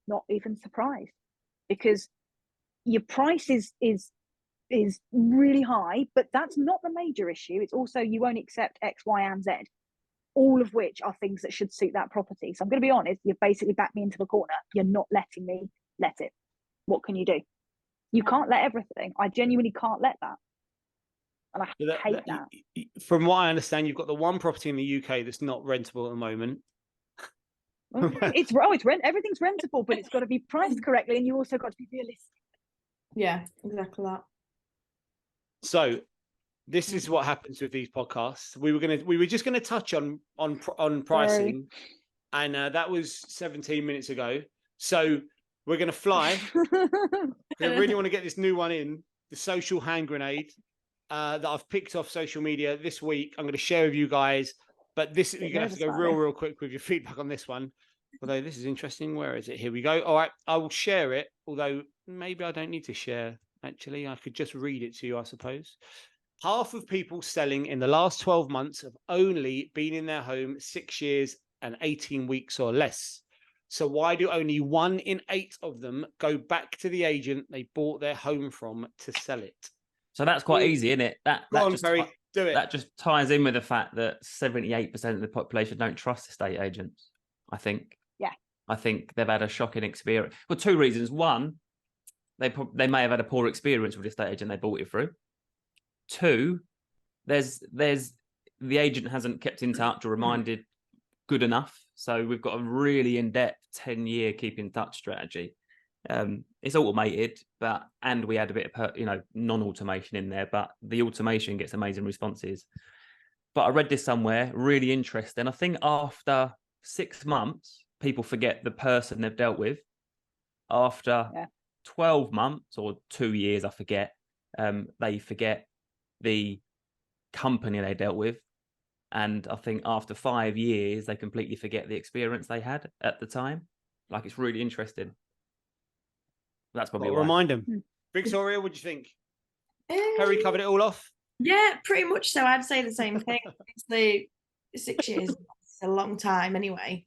not even surprised, because your price is really high, but that's not the major issue. It's also you won't accept X, Y, and Z. All of which are things that should suit that property. So I'm going to be honest, you've basically backed me into the corner. You're not letting me let it. What can you do? You can't let everything. I genuinely can't let that. and I So hate that. From what I understand, you've got the one property in the UK that's not rentable at the moment. It's rent. Everything's rentable, but it's got to be priced correctly, and you also got to be realistic. Yeah, exactly that. So this is what happens with these podcasts. We were just gonna touch on pricing, and that was 17 minutes ago. So we're gonna fly. I really want to get this new one in, the social hand grenade that I've picked off social media this week. I'm going to share with you guys, but you're going to have to go real quick with your feedback on this one. Although this is interesting. Where is it? Here we go. All right, I will share it. Although maybe I don't need to share. Actually, I could just read it to you, I suppose. Half of people selling in the last 12 months have only been in their home 6 years and 18 weeks or less. So why do only 1 in 8 of them go back to the agent they bought their home from to sell it? So that's quite easy, isn't it? Do it. That just ties in with the fact that 78% of the population don't trust estate agents, I think. Yeah. I think they've had a shocking experience. Well, 2 reasons. One, they may have had a poor experience with the estate agent they bought it through. 2, there's the agent hasn't kept in touch or reminded good enough. So we've got a really in-depth 10-year keep in touch strategy. It's automated, and we had a bit of non-automation in there, but the automation gets amazing responses. But I read this somewhere, really interesting. I think after 6 months, people forget the person they've dealt with. After 12 months or 2 years, I forget, they forget the company they dealt with. And I think after 5 years, they completely forget the experience they had at the time. Like, it's really interesting. That's probably why. Remind them. Victoria, what do you think? Harry covered it all off? Yeah, pretty much so. I'd say the same thing. It's the 6 years. It's a long time anyway.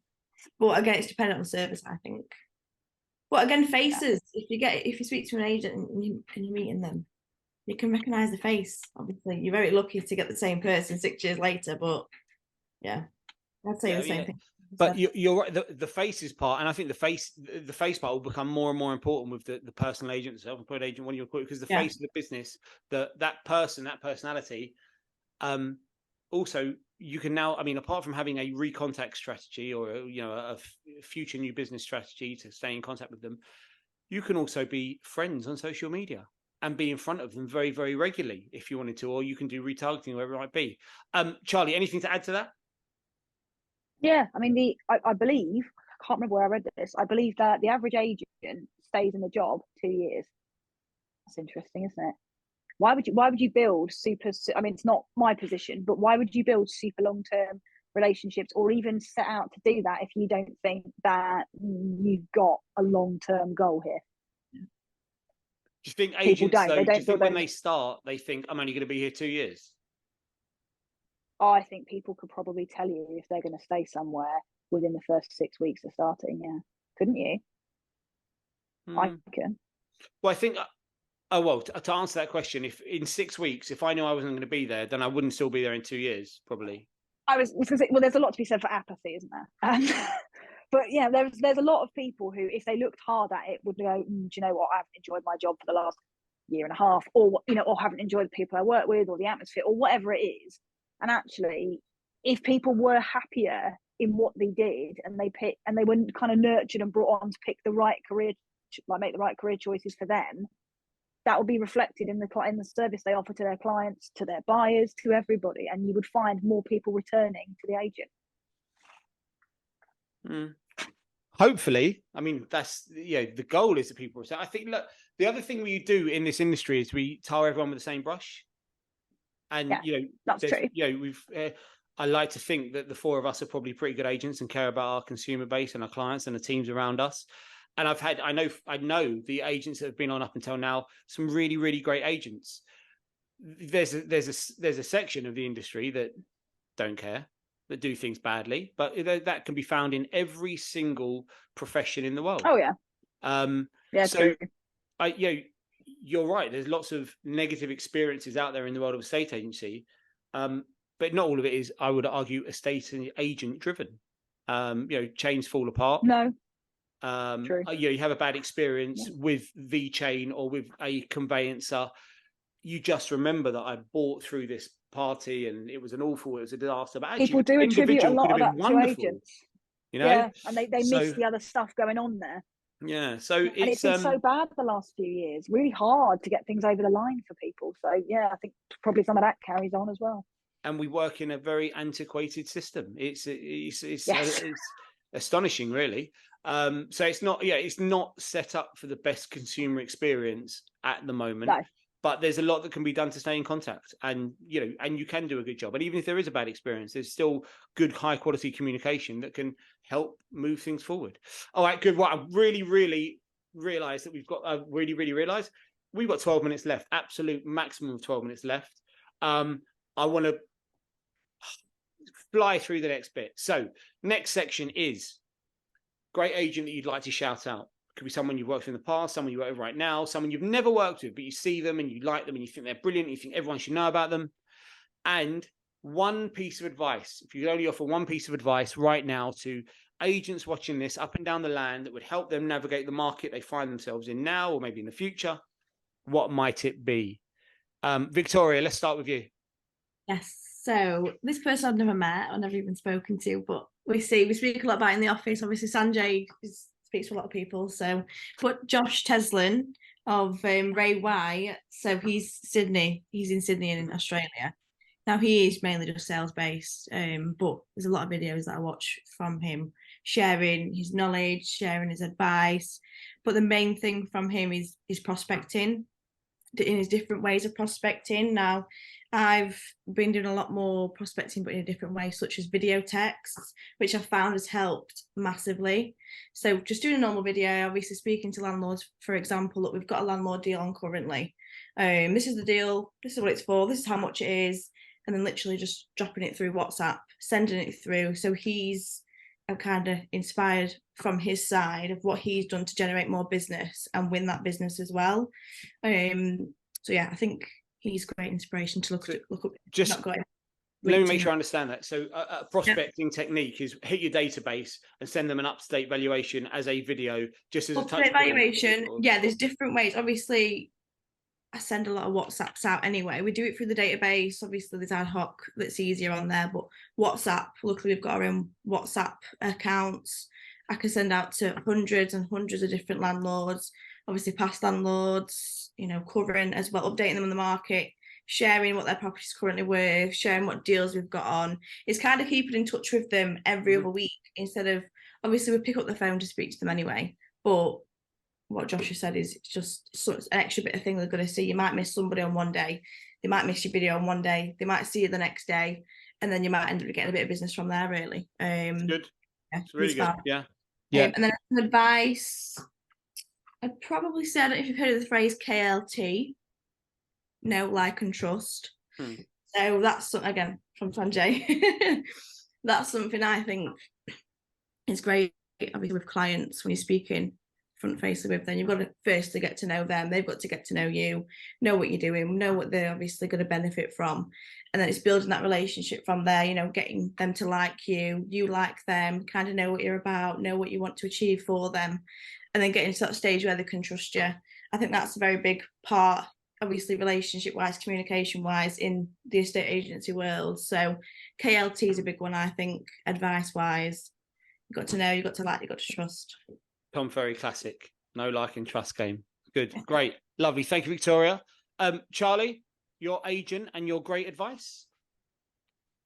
But again, it's dependent on service, I think. But again, faces. If you speak to an agent and you're meeting them, you can recognise the face. Obviously, you're very lucky to get the same person 6 years later. But yeah, I'd say the same thing. But you're right. The faces part, and I think the face part will become more and more important with the personal agent, the self-employed agent, when you're because the face of the business, that personality. Also, you can now. I mean, apart from having a recontact strategy or a future new business strategy to stay in contact with them, you can also be friends on social media and be in front of them very, very regularly if you wanted to, or you can do retargeting, wherever it might be. Charlie, anything to add to that? Yeah, I mean, I believe, I can't remember where I read this. I believe that the average agent stays in the job 2 years. That's interesting, isn't it? Why would you build super? I mean, it's not my position, but why would you build super long-term relationships or even set out to do that if you don't think that you've got a long-term goal here? Do you think agents, when they start, they think, I'm only going to be here 2 years? I think people could probably tell you if they're going to stay somewhere within the first 6 weeks of starting. Yeah, couldn't you? I can. Well, I think. To answer that question, if in 6 weeks, if I knew I wasn't going to be there, then I wouldn't still be there in 2 years, probably. Well, there's a lot to be said for apathy, isn't there? But yeah, there's a lot of people who, if they looked hard at it, would go, do you know what? I haven't enjoyed my job for the last year and a half, or haven't enjoyed the people I work with, or the atmosphere, or whatever it is. And actually, if people were happier in what they did, and they were kind of nurtured and brought on to pick the right career, make the right career choices for them, that will be reflected in the service they offer to their clients, to their buyers, to everybody, and you would find more people returning to the agent. Hopefully, I mean that's the goal is that people return. I think the other thing we do in this industry is we tar everyone with the same brush. And that's true. I like to think that the 4 of us are probably pretty good agents and care about our consumer base and our clients and the teams around us. And I know the agents that have been on up until now, some really, really great agents. There's a section of the industry that don't care, that do things badly, but that can be found in every single profession in the world. Oh yeah. So true. You're right. There's lots of negative experiences out there in the world of estate agency, but not all of it is, I would argue, estate agent driven. Chains fall apart. No. True. You have a bad experience with the chain or with a conveyancer. you just remember that I bought through this party and it was a disaster. But actually, People do the attribute a individual lot could of have been that to wonderful, agents. you know? Yeah, and they So, miss the other stuff going on there. yeah, so And it's been so bad the last few years. Really hard to get things over the line for people. So yeah, I think probably some of that carries on as well. and we work in a very antiquated system. It's Yes. it's astonishing, really. So it's not set up for the best consumer experience at the moment. No. But there's a lot that can be done to stay in contact, and you can do a good job. And even if there is a bad experience, there's still good, high quality communication that can help move things forward. All right, good. Well, I really realised that we've got. Realised we've got 12 minutes left. Absolute maximum of 12 minutes left. I want to fly through the next bit. So, next section is great agent that you'd like to shout out. Could be someone you've worked with in the past, someone you work with right now, someone you've never worked with, but you see them and you like them and you think they're brilliant, and you think everyone should know about them. And one piece of advice, if you could only offer one piece of advice right now to agents watching this up and down the land that would help them navigate the market they find themselves in now or maybe in the future, what might it be? Victoria, let's start with you. Yes. So this person I've never met or never even spoken to, but we speak a lot about in the office. Obviously, Sanjay speaks to a lot of people. So, but Josh Tesolin of Ray Y. So he's in Sydney in Australia. Now he is mainly just sales based, but there's a lot of videos that I watch from him, sharing his knowledge, sharing his advice. But the main thing from him is prospecting, in his different ways of prospecting. Now, I've been doing a lot more prospecting, but in a different way, such as video texts, which I've found has helped massively. So just doing a normal video, obviously speaking to landlords, for example, look, we've got a landlord deal on currently. This is the deal, this is what it's for, this is how much it is, and then literally just dropping it through WhatsApp, sending it through. So he's kind of inspired from his side of what he's done to generate more business and win that business as well. So yeah, I think he's great inspiration to look up. Just not going. Let me make sure I understand that. So a prospecting technique is hit your database and send them an up-to-date valuation as a video, just as a touch valuation. Yeah, there's different ways. Obviously, I send a lot of WhatsApps out anyway. We do it through the database. Obviously, there's ad hoc that's easier on there, but WhatsApp, luckily we've got our own WhatsApp accounts. I can send out to hundreds and hundreds of different landlords, obviously past landlords, current as well, updating them on the market, sharing what their property is currently worth, sharing what deals we've got on. It's kind of keeping in touch with them every other week instead of, obviously we pick up the phone to speak to them anyway, but what Joshua said is just an extra bit of thing they're going to see. You might miss somebody on one day, they might miss your video on one day, they might see you the next day, and then you might end up getting a bit of business from there, really. Good. Yeah, it's really good. Fab. Yeah. And then advice, I'd probably say, I don't know if you've heard of the phrase KLT, know, like, and trust. So that's, again, from Sanjay. That's something I think is great, obviously, with clients when you're speaking front facing with them. You've got to firstly get to know them, they've got to get to know you, know what you're doing, know what they're obviously going to benefit from, and then it's building that relationship from there, getting them to like you, you like them, kind of know what you're about, know what you want to achieve for them, and then getting to that stage where they can trust you. I think that's a very big part, obviously, relationship wise, communication wise, in the estate agency world. So KLT is a big one, I think, advice wise. You've got to know, you've got to like, you've got to trust. Tom Ferry classic. No like and trust game. Good. Great. Lovely. Thank you, Victoria. Charlie, your agent and your great advice?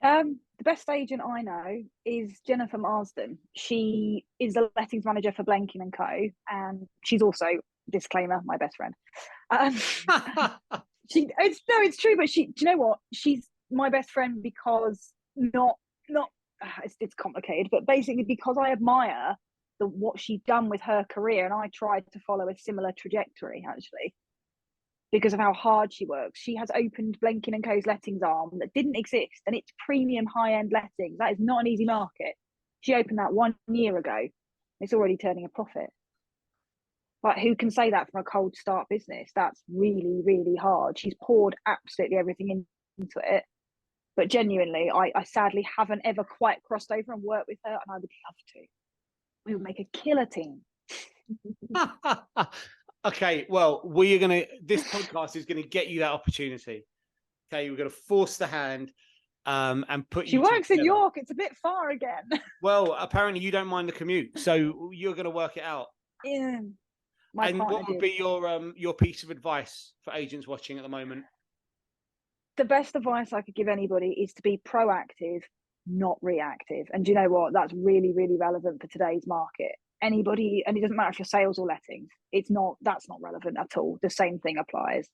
The best agent I know is Jennifer Marsden. She is the lettings manager for Blanking and Co. And she's also, disclaimer, my best friend. It's true, but do you know what? She's my best friend because it's complicated, but basically because I admire what she's done with her career, and I tried to follow a similar trajectory actually because of how hard she works. She has opened Blanking and Co.'s lettings arm that didn't exist, and it's premium high-end lettings. That is not an easy market. She opened that 1 year ago. It's already turning a profit. But who can say that from a cold start business? That's really, really hard. She's poured absolutely everything into it. But genuinely, I sadly haven't ever quite crossed over and worked with her, and I would love to. We would make a killer team. Okay, well, this podcast is gonna get you that opportunity. Okay, we're gonna force the hand, and put She you. Two works in together. York. It's a bit far again. Well, apparently you don't mind the commute, so you're gonna work it out. Yeah, my And partner what would did. be your piece of advice for agents watching at the moment? The best advice I could give anybody is to be proactive, not reactive. And do you know what? That's really, really relevant for today's market. Anybody, and it doesn't matter if you're sales or lettings, that's not relevant at all. The same thing applies.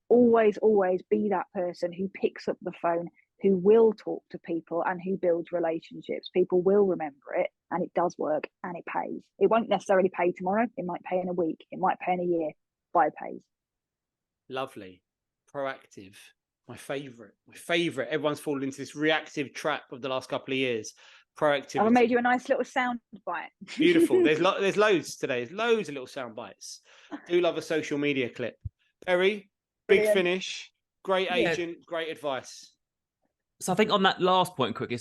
Always, always be that person who picks up the phone, who will talk to people and who builds relationships. People will remember it, and it does work, and it pays. It won't necessarily pay tomorrow. It might pay in a week. It might pay in a year, but it pays. Lovely. Proactive. My favorite. Everyone's fallen into this reactive trap of the last couple of years. Proactivity. I've made you a nice little sound bite. Beautiful. There's loads today. There's loads of little sound bites. Do love a social media clip. Perry, big Brilliant. finish. Great Yeah. agent. Great advice. So I think on that last point quickly,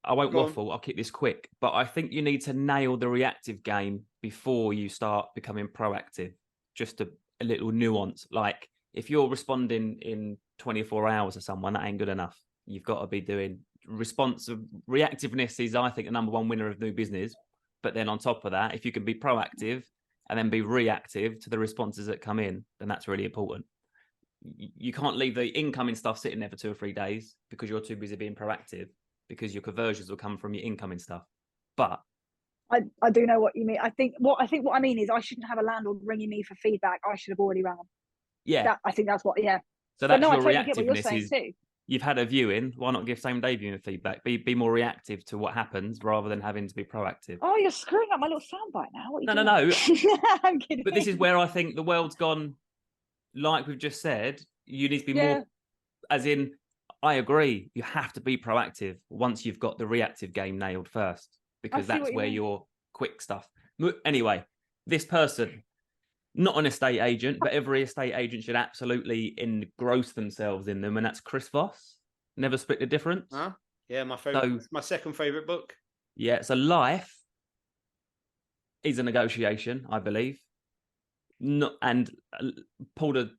I won't Go on. waffle, I'll keep this quick, but I think you need to nail the reactive game before you start becoming proactive. Just a little nuance. Like if you're responding in 24 hours to someone, that ain't good enough. You've got to be doing reactiveness is, I think, the number one winner of new business. But then on top of that, if you can be proactive and then be reactive to the responses that come in, then that's really important. You can't leave the incoming stuff sitting there for 2 or 3 days because you're too busy being proactive, because your conversions will come from your incoming stuff. But I do know what you mean. I think what I mean is I shouldn't have a landlord ringing me for feedback. I should have already rang them. yeah, I think that's what. Yeah. so But that's no, I your totally get what you're reactiveness saying is too. you've had a viewing. Why not give same day viewing feedback? Be more reactive to what happens rather than having to be proactive. Oh, you're screwing up my little soundbite now. What are you No. doing? I'm kidding. But this is where I think the world's gone. Like we've just said, you need to be more. As in, I agree. You have to be proactive once you've got the reactive game nailed first, because see that's what you where mean. your quick stuff. Anyway, this person, not an estate agent, but every estate agent should absolutely engross themselves in them, and that's Chris Voss. Never Split the Difference. Huh? Yeah, my favorite. So, My second favorite book. yeah, so life is a negotiation, I believe. And pull the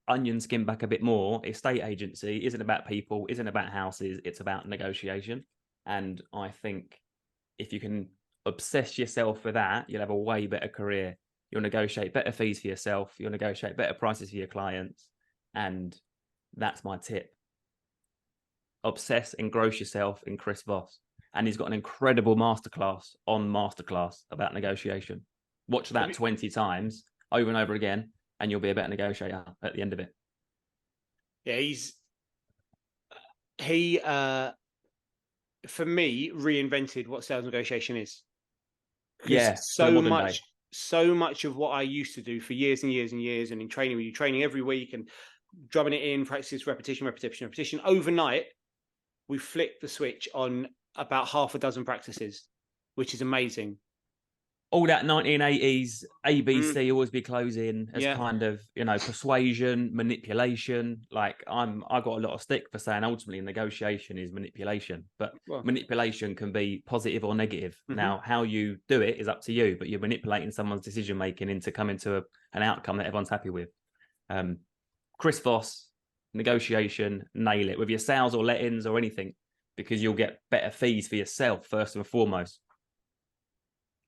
onion skin back a bit more. Estate agency isn't about people, isn't about houses, it's about negotiation. And I think if you can obsess yourself with that, you'll have a way better career. You'll negotiate better fees for yourself, you'll negotiate better prices for your clients. And that's my tip. Obsess, engross yourself in Chris Voss. And he's got an incredible masterclass on masterclass about negotiation. Watch that 20 times over and over again, and you'll be a better negotiator at the end of it. Yeah, he for me reinvented what sales negotiation is. Yeah, so much of what I used to do for years and years and years, and in training with you, training every week and drumming it in, practice, repetition. Overnight, we flicked the switch on about half a dozen practices, which is amazing. All that 1980s ABC always be closing as kind of, persuasion, manipulation. Like I got a lot of stick for saying ultimately negotiation is manipulation, but manipulation can be positive or negative. Now, how you do it is up to you, but you're manipulating someone's decision making into coming to an outcome that everyone's happy with. Chris Voss, negotiation, nail it with your sales or lettings or anything, because you'll get better fees for yourself first and foremost.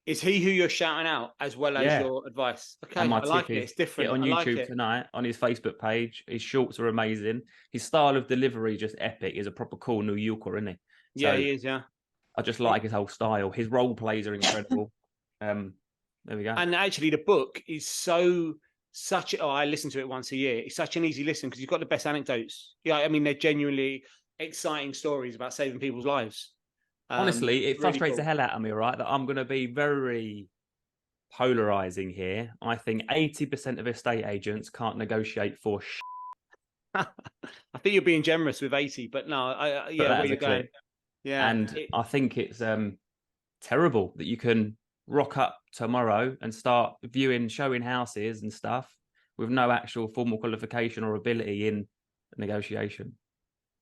Is he who you're shouting out as well as your advice? Okay, I like it. It's different. Get on YouTube tonight on his Facebook page. His shorts are amazing. His style of delivery just epic. He's a proper cool New Yorker, isn't he? Yeah, he is. Yeah, I just like his whole style. His role plays are incredible. There we go. And actually, the book is I listen to it once a year. It's such an easy listen because you've got the best anecdotes. Yeah, I mean, they're genuinely exciting stories about saving people's lives. Honestly, it frustrates really the hell out of me, right? That I'm going to be very polarizing here. I think 80% of estate agents can't negotiate for I think you're being generous with 80, but no, where you're going. Yeah. And I think it's terrible that you can rock up tomorrow and start showing houses and stuff with no actual formal qualification or ability in negotiation.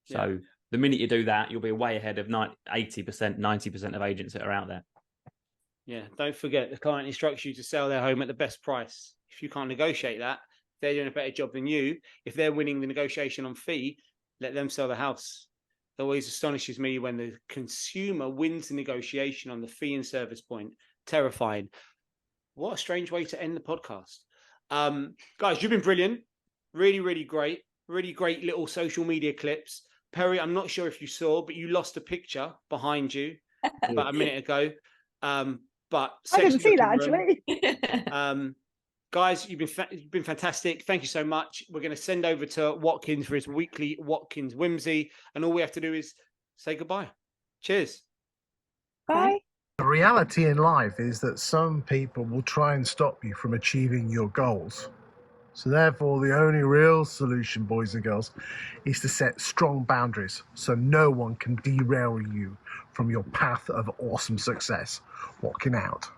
So the minute you do that, you'll be way ahead of 80%, 90% of agents that are out there. Yeah, don't forget the client instructs you to sell their home at the best price. If you can't negotiate that, they're doing a better job than you. If they're winning the negotiation on fee, let them sell the house. It always astonishes me when the consumer wins the negotiation on the fee and service point. Terrifying. What a strange way to end the podcast. Guys, you've been brilliant. Really, really great. Really great little social media clips. Perry, I'm not sure if you saw, but you lost a picture behind you about a minute ago. But I didn't see that sexy-looking room. actually. Guys, you've been fantastic. Thank you so much. We're going to send over to Watkins for his weekly Watkins Whimsy, and all we have to do is say goodbye. Cheers. Bye. The reality in life is that some people will try and stop you from achieving your goals. So therefore, the only real solution, boys and girls, is to set strong boundaries so no one can derail you from your path of awesome success. Walking out.